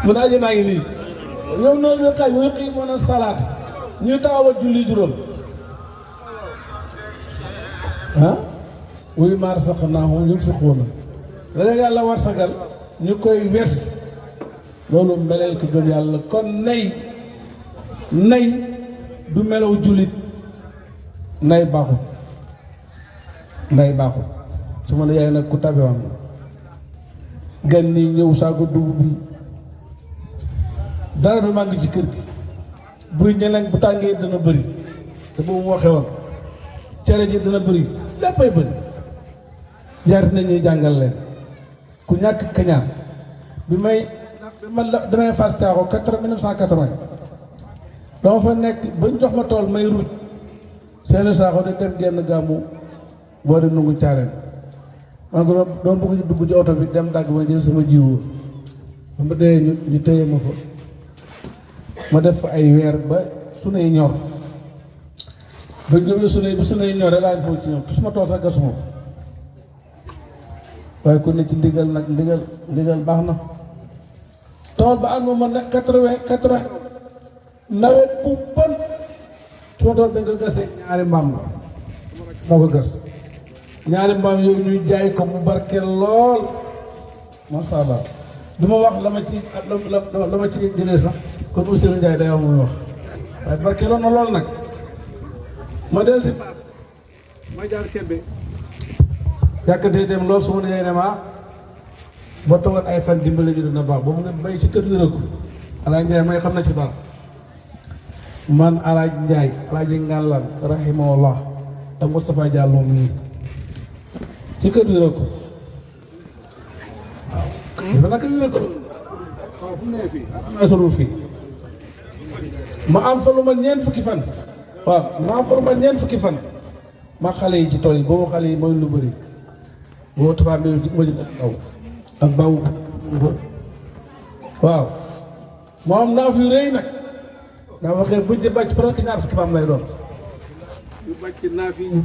mun ajanaa ngi nii ñoom noonu ñu xay muy qiimuuna salaat ñuy taxawal julli juróom ah wa mimmaa razaqnaahum yunfiquuna la leen yàlla warsagal ñu koy wers loolu melay ko gëm yàlla kon nay du melaw jullit nay baaxul su ma ne yaay nag ku tabewoon gan ni ñëw saako dugub bi dara du màgg ci kër gi buy ñeneen bu tàngee dana bëri te boobu mu waxee woon cere ji dana bëri léppay bëri yarit nañ ñuy jàngal leen ku ñàkk kañaan bi may man la damay fas caaxo 1980 dama fa nekk bañ jox ma tool may ruuj seeni saaxo di dem genn gàmmu boo de nungu caareen man ko doon bëgg dugg ci oto bi dem dagg ma jël sama jiwu ba ma dee ñu téye ma fa ma def fa ay weer ba su ne ñor ba jógee su ne ñëw rek laa foofu ci ñoom su ma toog sax gasuma ko waaye ku ne ci ndigal nag ndigal baax na tool ba ànd ma nekk 80 nawet bu bon su ma tool dañ ko gasee ñaari mbaam la moo ko gas ñaari mbaam yooyu ñuy jaay ko mu barkeel lool masha Allah du ma wax la ma ci jëlee sax kon Ousseynou Ndiaye day wax muy wax waaye barkeeloon na lool nag ma del si Fass ma jaar Kébé yàkkatee dem lool su ma nee ne ma boo toogal ay fan dimbale ñu dina baax ba mu ne bay ci kër gi rek Alaaj Ndiaye may xam na ci baax man Alaaj Ndiaye Alaaji Ngàllan rahimahullah ak Moustapha Diallo mii ci kër gi rek waaw dafa naka yu rek waaw fu ne fii am sorul fii ma am fa lu ma ñeent fukki fan waaw ma am fa lu ma ñeent fukki fan ma xale yi ci tool yi boobu xale yi mooy lu bëri boo tubaab bi ma jël aw ak baw waaw moo am naaf yu rëy nag daa waxee buñ ci bàcc presque ñaar fukki maam lay doon yu bàcc naaf yi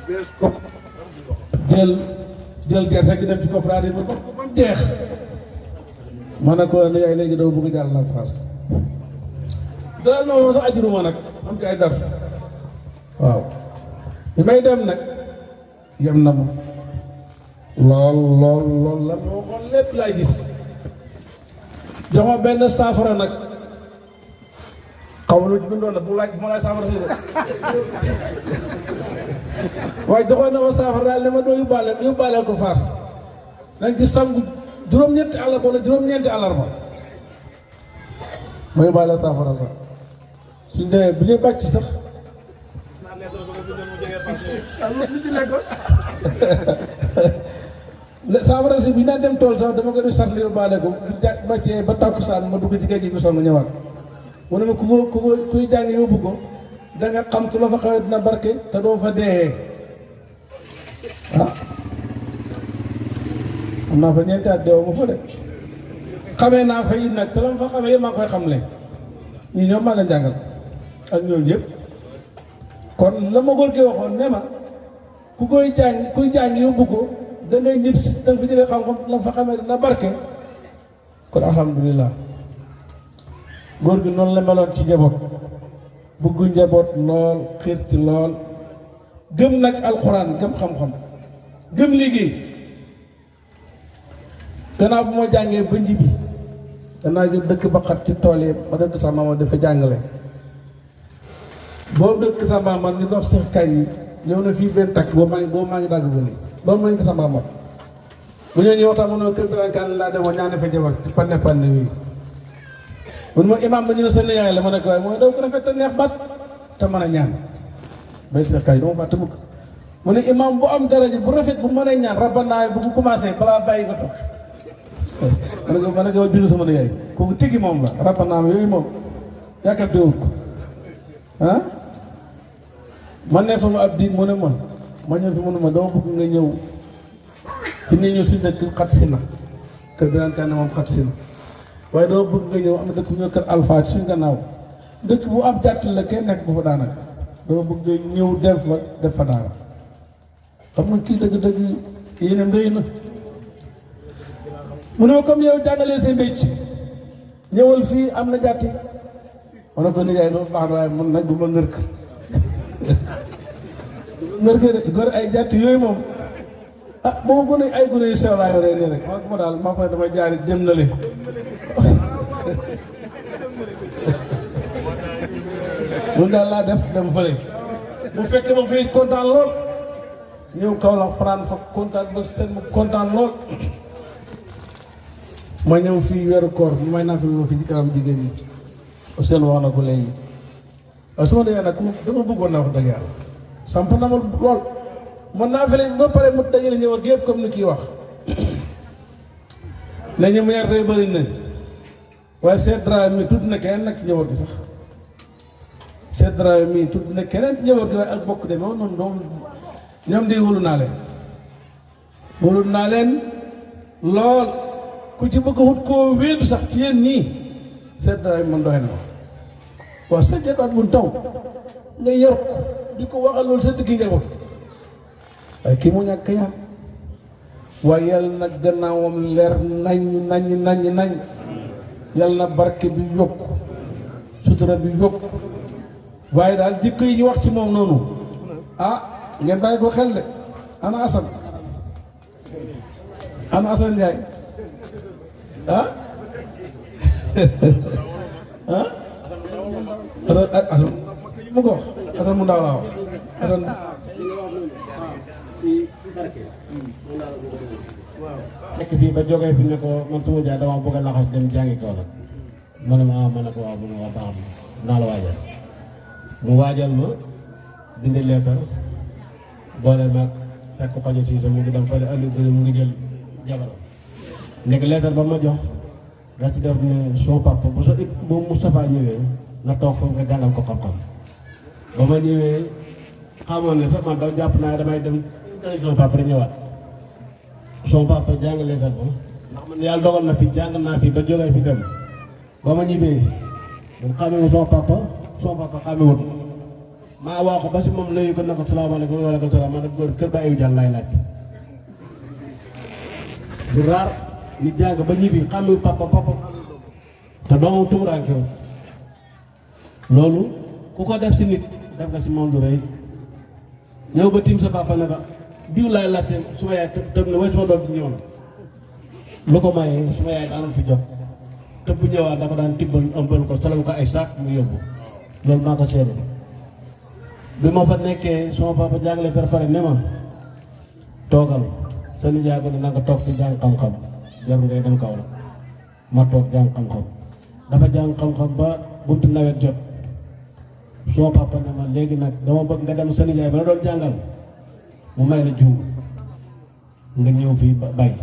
bees ko jël gerte gi dem ci coopérative bi ba mu jeex ma ne ko ne yaay léegi doo bëgg jàll nag Fass dalal na ma sax ajuruma nag am ci ay daf waaw li may dem nag yem na ma lool la moo xool lépp laay gis jox ma benn saafara nag xaw ma lu ci bindoon nag bu ma laaj saafara si waaye joxoon na ma saafara daal ne ma doo yóbbaale ko Fass nañ gis sangu juróom-ñeenti àllarba wala juróom-ñeenti àllarba ma yóbbaale saafara sax suñ demee bu ñuy bàcc sax saafara si bi naan dem tool sax dama ko di sart li yóbbaale ko bàccee ba tàkkusaan ma dugg ci géej gi bi sonn ñëwaat mu ne ma kuy jàng yóbbu ko da nga xam su la fa xawee dina barke te doo fa dee am naa fa ñeenti at deewu ma fa de xamee naa fa it nag te la ma fa xamee yëpp maa ngi koy xamle ñii ñoom maa leen jàngal ak ñooñu yëpp kon la ma góor gi waxoon ne ma kuy jàng yóbbu ko da ngay ñib si da nga fa jëlee xam-xam la fa xamee dina barke kon alhamdulilah góor gi noonu la meloon ci njaboot bëggu njaboot lool xiir ci lool gëm nag alxuraan gëm xam-xam gëm liggéey gannaaw bu ma jàngee ba njibi danaa jël dëkk ba xat ci tool yi ma dëkk sax maama dafa jàngale boobu dëkk sax maama ñu dox Seex Kañ yi ñëw na fii benn takk boobu maa ngi dagg ba nii boobu maa ngi ko sax maama bu ñëw ñu waxtaan mu ne kër Birankaan laa demoon ñaane fa jabar ci panne yooyu mun ma imaam ba ñu ne sa nijaay la ma nekk waaye mooy daw ko rafet te neex baat te mën a ñaan bay Seex Kañ dama fàtte mukk mu ne imaam bu am daraja bu rafet bu mën a ñaan rabbana bu ko commencé balaa bàyyi nga toog ma ne ko jël sama nijaay kooku tigi moom la rabbana yooyu moom yaakaar teewul ko man ne fa ma ab diin mu ne ma ñëw fi mu ne ma dama bëgg nga ñëw fi ne ñëw suñu dëkk xat si na kër Birankaan moom xat si na waaye dama bëgg nga ñëw am na dëkk bu ñëw kër Alpha ci suñu gannaaw dëkk bu am jàtt la kenn nekk bu fa daanaka dama bëgg nga ñëw def fa daara xam nga kii dëgg-dëgg yéenam rëy na mu ne ma comme yow jàngalee say mbécc ñëwal fii am na jàtti ma ne ko nijaay loolu baax na waaye man nag du ma ngërk de gor ay jàtt yooyu moom boo gën ay gune yu sew laa yoree nii rek ma daal maa fay damay jaari dem na leen loolu daal laa def dem fële bu fekkee ma fay kontaan lool ñëw Kaolack France fa kontaan ba seen mu kontaan lool ma ñëw fii weeru koor ñu may naa fi ma fi ci kanam jigéen ñi seen wax na ko léegi waaye su ma dee nag dama bëggoon na wax dëgg yàlla samp na ma lool man naa fele ba pare mu dajale ñëw ak yëpp comme ni kii wax ne ñu mu yar tey bëri nañ waaye Cheikh Dramé mi tudd na keneen nag ci njaboot gi sax Cheikh Dramé mi tudd na keneen ci njaboot gi waaye ak bokk demee noonu noonu ñoom de wóolu naa leen lool ku ci bëgg a wut koo wéedu sax ci yéen ñii Cheikh Dramé man doy na waaw sa jataat bu taw nga yor ko di ko waxal loolu sa digg njaboot waaye kii mu ñàkk yaa waaye yàlla nag gannaawam leer nañ yàlla na barke bi yokk sutura bi yokk waaye daal jikko yi ñu wax ci moom noonu ngeen bàyyi ko xel de ana Assane Ndiaye Assane mu ko wax Assane mu ndaw laa wax Assane nekk fii ba jógee fi ne ko man suma jaay dama bëgg a laxas dem jàngi kaw la ma ne ma ma ne ko waaw mu ne waa baax na naa la waajal mu waajal ma dindi leetar boole mag fekk xojo si mu ngi dem fële Aliou Gëri mu ngi jël jabaram nekk leetar ba ma jox da ci def ne son papa bu Moustapha ñëwee na toog foofu nga jàngal ko xam-xam ba ma ñëwee xamoon ne sax man da jàpp naa damay dem son papa da ñëwaat son papa jàng leetar ba ndax man yàlla dogal na fi jàng naa fi ba jógee fi dem ba ma ñibbee man xamee son papa xamee wut maa wax ko ba si moom nuyu ko ne ko salaamaaleykum waaleykum salaam man góor kër ba ayu jàng laay laaj du raar ñu jàng ba ñibbi xamee papa te doomam tumuraanke woon loolu ku ko def si nit def nga si moom lu rëy ñëw ba tiim sa papa ne ba diw laay laajte suma yaay tëb na way suma doom bi ñëw na lu ko mayee suma yaay daanul fi jot te bu ñëwaat dafa daan tibbal ëmbal ko salal ko ay saak mu yóbbu loolu maa ko seede bi ma fa nekkee suma papa jàngale ter pare ne ma toogal sa nijaay ko ne na nga toog fi jàng xam-xam jarul ngay dem kaw la ma toog jàng xam-xam dafa jàng xam-xam ba buntu nawet jot suma papa ne ma léegi nag dama bëgg nga dem sa nijaay ba la doon jàngal mu may la jiw nga ñëw fii bay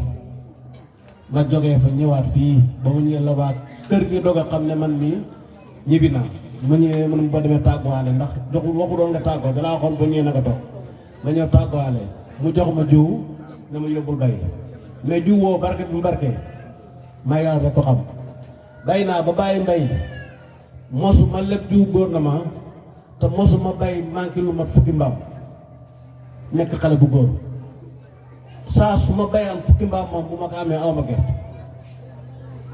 ma jógee fa ñëwaat fii ba mu ñëwee la waa kër gi doog a xam ne man mii ñibbi naa ma ñëwee man boo demee tàgguwaale ndax waxu doon nga tàggoo dalaa waxoon ba ñëwee na nga toog ma ñëw tàgguwaale mu jox ma jiw ne ma yóbbul bay mais jiw woo barke bi mu barke may yàlla rek ko xam bay naa ba bàyyi mbay mosu ma lépp jiw góor na ma te mosu ma bay manqué lu mat fukki mbaam nekk xale bu góor saa su ma bayaan fukki mbaam moom bu ma ko amee awma gerte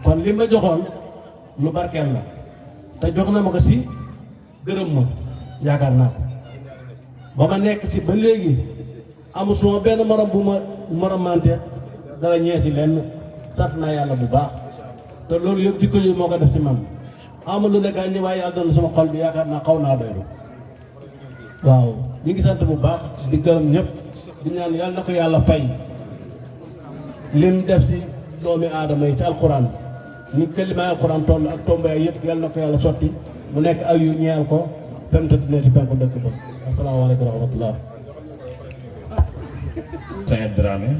kon li ma joxoon lu barkeel la te jox na ma ko si gërëm ma yaakaar naa ko ba ma nekk si ba léegi amu suma benn morom bu ma moromante dara ñee si lenn sant naa yàlla bu baax te loolu yëpp jikko yi moo ko def ci man ama lu ne gàññi waaye yàlla doon sama xol bi yaakaar naa xaw naa doylu waaw ñu ngi sant bu baax di gërëm ñëpp di ñaan yàlla na ko yàlla fay lim def ci doomi aadama yi ci alxuraan ni kalimaay alxuraan toll ak tombaay yëpp yàlla na ko yàlla sotti mu nekk ay yu ñeel ko fem te dina ci penku dëkk ba asalaamaaleykum wa rahmatullah Saint Dramé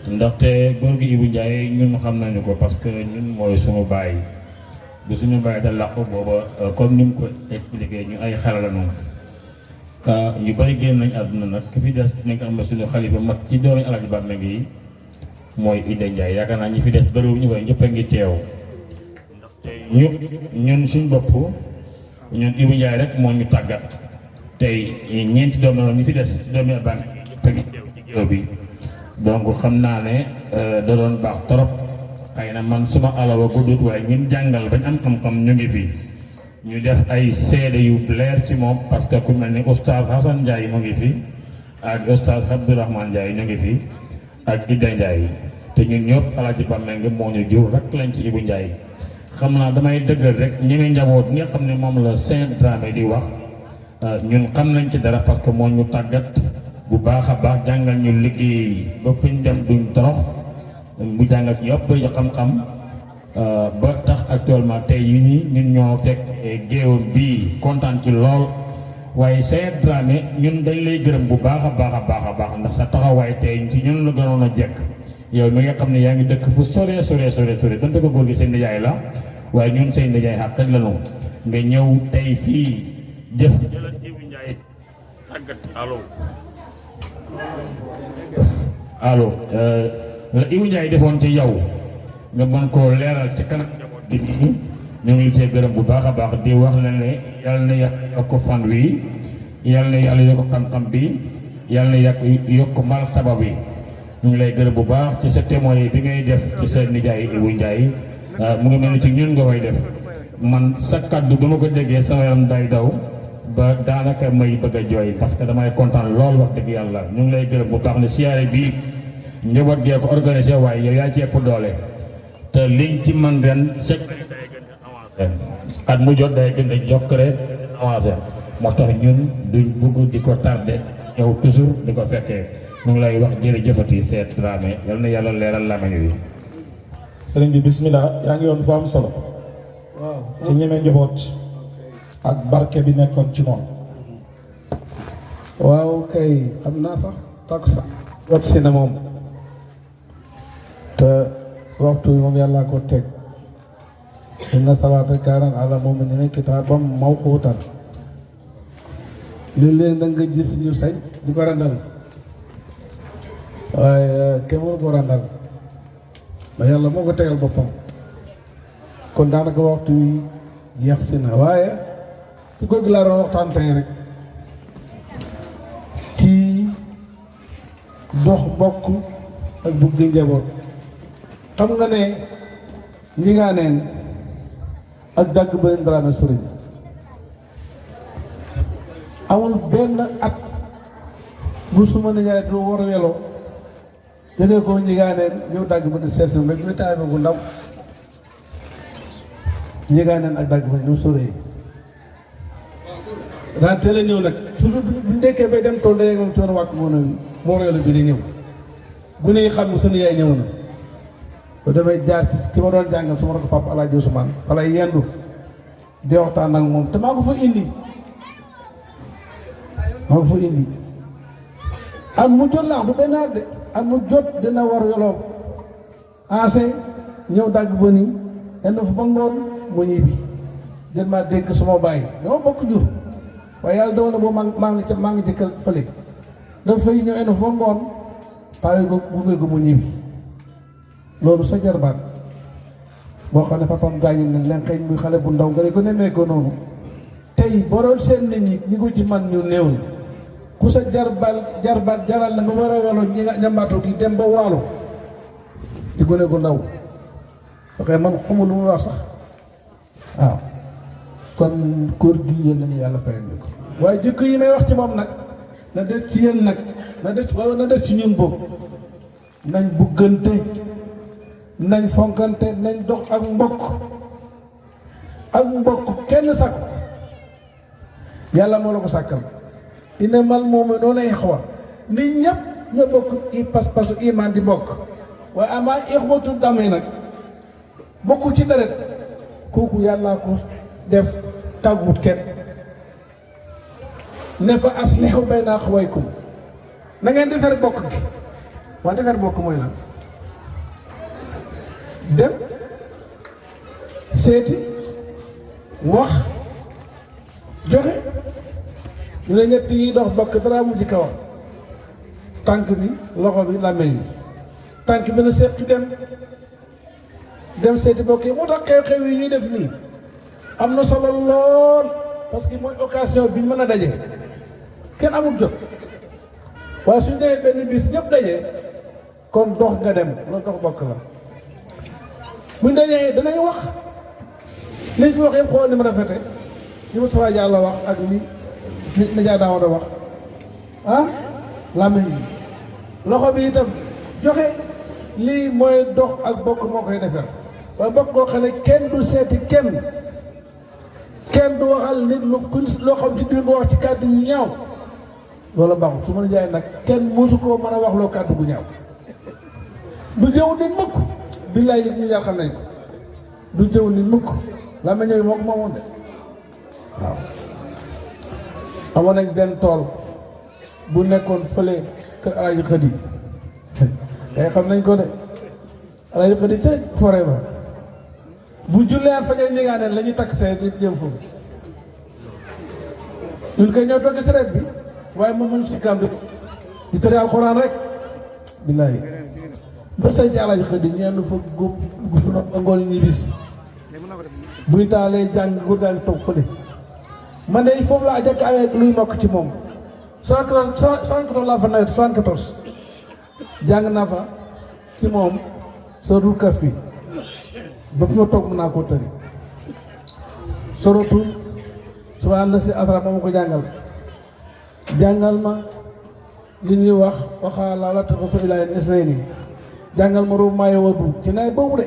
ndaxte góor gi Ibou Ndiaye ñun xam nañu ko parce que ñun mooy suñu baay bu suñu baay te làqu booba comme ni mu ko expliqué ñu ay xale la noonu ñu bëri génn nañ àdduna nag ki fi des nañ ko am suñu xalifa mag ci doomi Alaaji Bàmba gi mooy Ida Ndiaye yaakaar naa ñi fi des bëriwuñu waaye ñëpp a ngi teew ñun suñ bopp ñun Ibou Ndiaye rek moo ñu tàggat tey ñeenti doom la ñu fi des ci doomi Bàmba gi ñëpp a ngi teew ci géew bi donc xam naa ne da doon baax trop xëy na man suma alawa guddut waaye ñun jàngal bañ am xam-xam ñu ngi fi ñu def ay seede yu leer ci moom parce que ku mel ni oustaz Hassan Ndiaye mu ngi fi ak oustaz Abdourahmane Ndiaye ñu ngi fi ak Ida Ndiaye te ñun ñëpp Alaaji Bàmba ngi moo ñu jur rek lañ ci Ibou Ndiaye xam naa damay dëggal rek ñi ngi njaboot nga xam ne moom la Saint Dramé di wax ñun xam nañ ci dara parce que moo ñu tàggat bu baax a baax jàngal ñu liggéey ba fu ñu dem duñ torox mu jàngal ñu yëpp ba xam-xam ba tax actuellement tey yi nii ñun ñoo fekk géewam bii kontaan ci lool waaye Saint Dramé ñun dañ lay gërëm bu baax a baax a baax a baax ndax sa taxawaay tey ci ñun la gënoon a jekk yow mi nga xam ne yaa ngi dëkk fu sore donte ko góor gi seen nijaay la waaye ñun seen nijaay xaq rek la ñu nga ñëw tey fii jëf jëlal Ibou Ndiaye tàggat allo la Ibou Ndiaye defoon ci yow nga mën koo leeral ci kanam njaboot gi nii ñu ngi li cee gërëm bu baax a baax di wax la ne yàlla na yàlla yokk fan wi yal na yàlla yokk xam-xam bi yal na yokk martaba bi ñu ngi lay gërëm bu baax ci sa témoin bi ngay def ci sa nijaay Ibou Ndiaye mu ngi mel ni ci ñun nga koy def man sa kaddu ba ma ko déggee sama yaram day daw ba daanaka may bëgg a jooy parce que damay kontaan lool wax dëgg yàlla ñu ngi lay gërëm bu baax ne siyaare bii njaboot gee ko organisé waaye yow yaa ci ëpp doole te liñ ci man ren chaque année day gën a avancé at mu jot day gën a jokkale avancé moo tax ñun duñ bugg di ko tardé ñëw toujours di ko fekkee ñu ngi lay wax jërëjëfati Seet Dramé yal na yàlla leeral lamañ wi. sëriñ bi bismillah yaa ngi yoon fu am solo waaw ci ñemee njaboot ak barke bi nekkoon ci moom. waaw kay xam naa sax takk sax jot si na moom te waxtu bi moom yàllaa ko teg inna salaata kaanat alal mu'miniina kitaaban mawquutan léeg-léeg da nga gis ñu sañ di ko randal waaye kenn waru ko randal ba yàlla moo ko tegal boppam kon daanaka waxtu wi jeex si na waaye ci góor gi laa doon waxtaan tey rek ci dox bokk ak bugg njaboot xam nga ne ñi ngaa neen ak dagg ba leen Dramé soriñ amul benn at bu suma nijaay du war a welo jógee ko ñi ngaa neen ñëw dagg ba di seet rek ñu taay gu ndaw ñi ngaa neen ak dagg ba ñu soree daan teel a ñëw nag surtout bu ndekkee bay dem tool day moom coono wàkk moo welo bi di ñëw bu ne xam ne sunu yaay ñëw na ba damay jaar ci ki ma doon jàngal su ma ko papa Alaaji Usmaan fa lay yendu di waxtaan ak moom te maa ko fa indi am mu jot laax du benn at de am mu jot dina war yoloo enseigne ñëw dagg ba nii yendu fa ba ngoon mu ñibbi jël maa dégg suma bàyyi dama bokk jur waaye yàlla doon na boo maa ngi ci kër fële dafa fay ñëw yendu fa ba ngoon paa ko bu mu ñibbi loolu sa jarbaat boo xam ne papam gaañu ne leen xëy muy xale bu ndaw nga ne ko nemmee ko noonu tey boo doon seen nit ñi ko ci man ñu néew la ku sa jarbaat jaral na nga war a walo ñi nga ñambaatu gi dem ba waalo ci gone gu ndaw waxee man xamul lu muy wax sax waaw kon góor gi yéen nañu yàlla fayal ñu ko waaye jikko yi may wax ci moom nag na des ci yéen nag na des ci ñun boobu nañ buggante nañ fonkante nañ dox ak mbokk kenn sàkku yàlla moo la ko sàkkal innamal mu'minuuna ixwa nit ñëpp ñoo bokk i pas-pasu iman di bokk waaye amaa ixwatu dame nag bokku ci deret kooku yàllaa ko def tàggut kenn ne fa aslihu bayna axawaykum na ngeen defar bokk gi waa defar bokk mooy lan dem seeti wax joxe ñu ne ñett yi dox bokk dara mu ci kawam tànk bi loxo bi làmmiñ bi tànk bi na seet dem seeti bokk yi moo tax xew-xew yi ñuy def nii am na solo lool parce que mooy occasion bi mën a daje kenn amul jot waaye suñ demee benn bis ñëpp daje kon dox nga dem loolu dox bokk la buñ dajee danañ wax liñ fi wax yëpp xool ni mu rafete li Moustapha Diallo wax ak li Ndiaye Daouda wax làmmiñ bi loxo bi itam joxe lii mooy dox ak bokk moo koy defar waaye bokk koo xam ne kenn du seeti kenn du waxal nit loo xam ci biir nga wax ci kàddu yu ñaaw loolu baaxul su ma la jaay nag kenn mosu koo mën a wax loo kàddu gu ñaaw du jëw nit mukk billaay nit ñu yàlla xam nañ ko du jëw nit mukk la ma ñëw moo ko moomoon de waaw amoon nañ benn tool bu nekkoon fële kër Alaaji Xëdi kay xam nañ ko de Alaaji Xëdi ca forêt ba bu jullee fajar ñëgaaneen la ñuy takk seet di jëm foofu ñun koy ñëw togg sereet bi waaye moom mu si kam di tëri alxuraan rek billaay ba say ci Alaaji Xëdi ñenn fa góob fu na ngoon ñi bis buy taalee jàng góor gaa ngi toog fële man de foofu laa jëkk avec luy mokk ci moom 74 laa fa nawet 74 jàng naa fa ci moom suratul Kahfi ba fi ma toog mën naa koo tëri suratu subhaana si asra ma ko jàngal ma li ñuy wax waxaa la taxutu ilaahin isnayni jàngal ma ruum maaye wadu ci nawet boobu de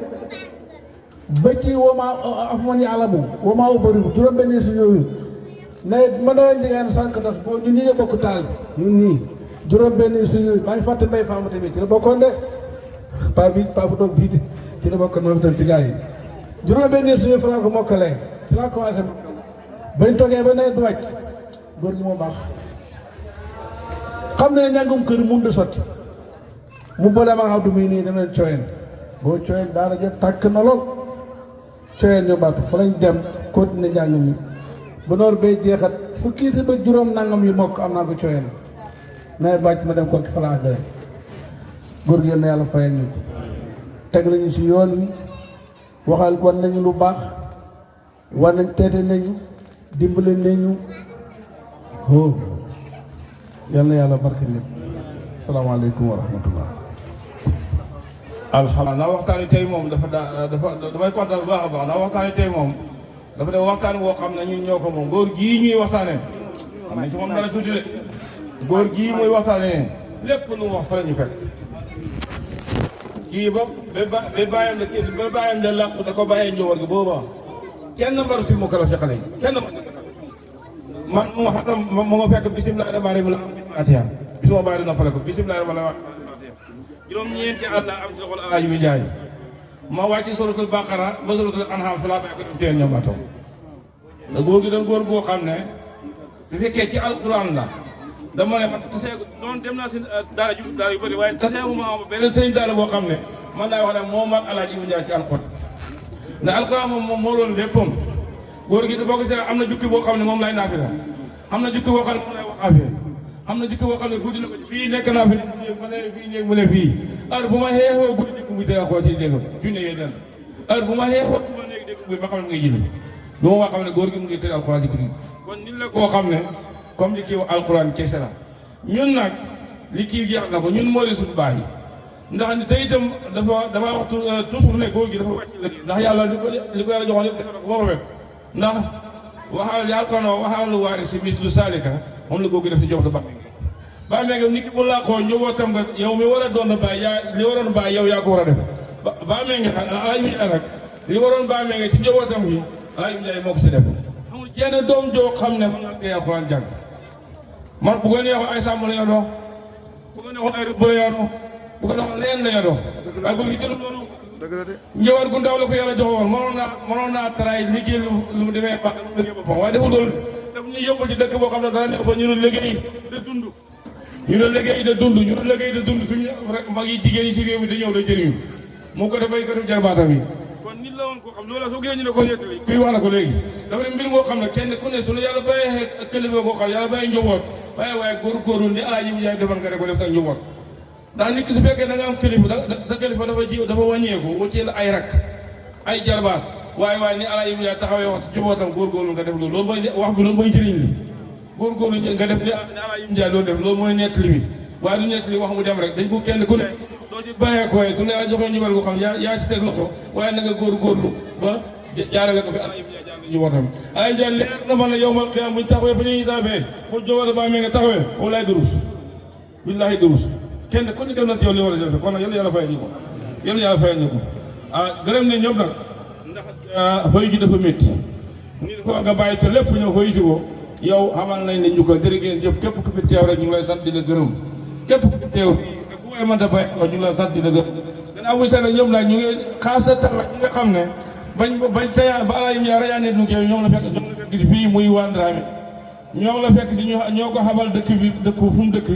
ba ci wama afman ya'lamu wama ubarihu juróom benn si yooyu nawet ma doon jigéen sànq tas boo ñun ñi bokk taal bi ñun ñii juróom benn si yooyu maa ngi fàtte mbay faamate bi ci la bokkoon de paa bu doog bii ci la bokkoon moom itam ci gars yi juróom benn si yooyu fa laa ko mokkalee ci laa commencé bañ toogee ba nawet du wàcc góor gi moo baax xam ne njàngum kër mun di sotti mu boole ma xam du muy nii dem leen Coyen boo Coyen daara jël tàkk na lool Coyen ñu baatu fa lañ dem continuer njàng mi ba noor bay jeexat fukki si ba juróom nangam yu mokk am naa ko Coyen nawet bàcc ma dem ko ki fa la àggale góor gi na yàlla fayal ñu teg nañu si yoon wi waxal wan nañu lu baax war nañ teete nañu dimbale nañu oh yal na yàlla barke leen salaamaaleykum wa rahmatullah. alhamdulilah ndax waxtaani tey moom damay kontaan bu baax a baax ndax waxtaani tey moom dafa def waxtaan boo xam ne ñun ñoo ko moom góor gii ñuy waxtaanee xam nañ ci moom dara tuuti de góor gii muy waxtaanee lépp lu mu wax fa la ñu fekk kii ba bàyyam la kii ba bàyyam la làqu da ko bàyyee njaboot gi booba kenn baru si mu ko la ci xale yi kenn man mu xam mu nga fekk bisimilah rahmaani rahiim la am Fatiha bisuma bàyyi di noppale ko bisimilah rahmaani rahiim juróom-ñeenti at la am ci loxol Alaaji bi Njaay ma wàcc suratul Baqara ba suratul An'aam fi laa bàyyi ko def teen ñoom baatoo da góor gi doon góor goo xam ne su fekkee ci alquran la dama ne man tasee noonu dem naa si daara yu bëri waaye tasee bu ma am beneen sëriñ daara boo xam ne man naa wax ne moo mag Alaaji bi Njaay ci alquran ndax alquran moom moo doon léppam góor gi boo ko seet am na jukki boo xam ne moom lay naafila am na jukki boo xam ne moom lay wax affaire am na jukki boo xam ne guddi na ko fii nekk naa fi ma ne fii néeg mu ne fii heure bu ma xeexoo guddi dikk muy tëra xool ci déggam junne yee den heure bu ma xeexoo bu ma néegi dégg muy ma xam ne mu ngi julli lu ma xam ne góor gi mu ngi tëri alquran ci guddi kon nit la koo xam ne comme li kii wax alquran kese la ñun nag li kii jeex na ko ñun moo di suñu baay yi ndax te itam dafa wax toujours ne góor gi dafa wàcc léegi ndax yàlla li ko yàlla joxoon yëpp dafa ko ba rafet ndax waxal yàlla ko no waxal waari si mis lu salika moom la góor gi def si jox ba mee nga nit ki bu làqoo njabootam nga yow mi war a doon baay yaa li waroon baay yow yaa ko war a def ba mee nga Alaaji Njaay nag li waroon ba mee nga ci njabootam gi Alaaji Njaay moo ko si def amul jenn doom joo xam ne man naa koy alxuraan jàng man bu ko neexoon ay sàmm la yodoo bu ko neexoon ay rëbb la yodoo bu ko neexoon leen la yodoo waaye góor gi jëlul loolu njaboot gu ndaw la ko yàlla joxoon mënoon naa taraay liggéey lu mu demee baax liggéey boppam waaye deful loolu daf ñu yóbbu ci dëkk boo xam ne dara nekk fa ñu ne liggéey de dund ñu ne liggéey de dund ñu ne liggéey de dund suñu rek mag yi jigéen yi si réew mi da ñëw da jëriñu mu ko defay ko def jarbaatam yi kon nit la woon koo xam loolu soo gisee ñu ne ko nettali kuy wax na ko léegi dafa ne mbir moo xam ne kenn ku ne suñu yàlla bàyyee kilifa boo xam yàlla bàyyi njaboot waaye góorgóorlu ni Alaaji Njaay defal nga ko def sa njaboot ndax nit ki su fekkee da nga am kilifa sa kilifa dafa wàññeeku wuti la ay rak ay jarbaat waaye ni Alaaji Njaay taxawee wax si njabootam góorgóorlu nga def loolu mooy wax bi loolu mooy njëriñ li góorgóorlu nga def ni Alaaji Njaay loolu def loolu mooy nettali bi waaye du nettali wax mu dem rek dañ ko kenn ku ne doo ci bàyyee koy su ne la joxee njubal ko xam yaa si teg loxo waaye na nga góorgóorlu ba jaarale ko fi Alaaji Njaay jaar njabootam Alaaji Njaay leer na ma ne yowmal qiyaam buñ taxawee ba ñuy hisaabee bu jowata ba mee nga taxawee walaay durus billaahi durus kenn ku ne dem na si yow li war a def kon nag yàlla fayal ñu ko yàlla fayal ñu ko gërëm ne ñoom nag ndax xëy ji dafa métti nit ko nga bàyyi sa lépp ñëw xëy ji ko yow xamal nañ ne ñu ko jërë ngeen jëf képp ku fi teew rek ñu ngi lay sant di la gërëm képp ku fi teew fii bu may mënta bay ko ñu ngi lay sant di la gërëm gannaaw buñ sax nag ñoom nag ñu ngi xaasatan nag ñi nga xam ne bañ taya ba Alaaji Njaay rayaa net nu keew ñoom la fekk si fii muy waa Ndramé ñoo la fekk si ñoo ko xamal dëkk bi dëkk fu mu dëkk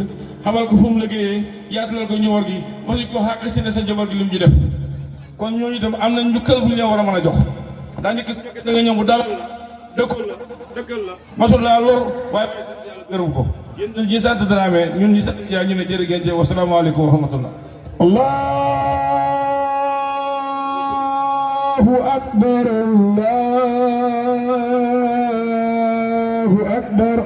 xamal ko fu mu liggéeyee yaatalal ko ñëwar gi masuñ ko xàq si ne sa njaboot gi lim ñu def kon ñooñu itam am nañ njukkal bu ñu war a mën a jox ndax nit ki su fekkee da nga ñëw bu dalal la dëkkal la masul laa lor waaye yàlla gërëm ko yéen ñi sant Dramé ñun ñi sant yaa ñu ne jërë ngeen jëf wasalaamaaleykum wa rahmatullah Allahu akbar الله أكبر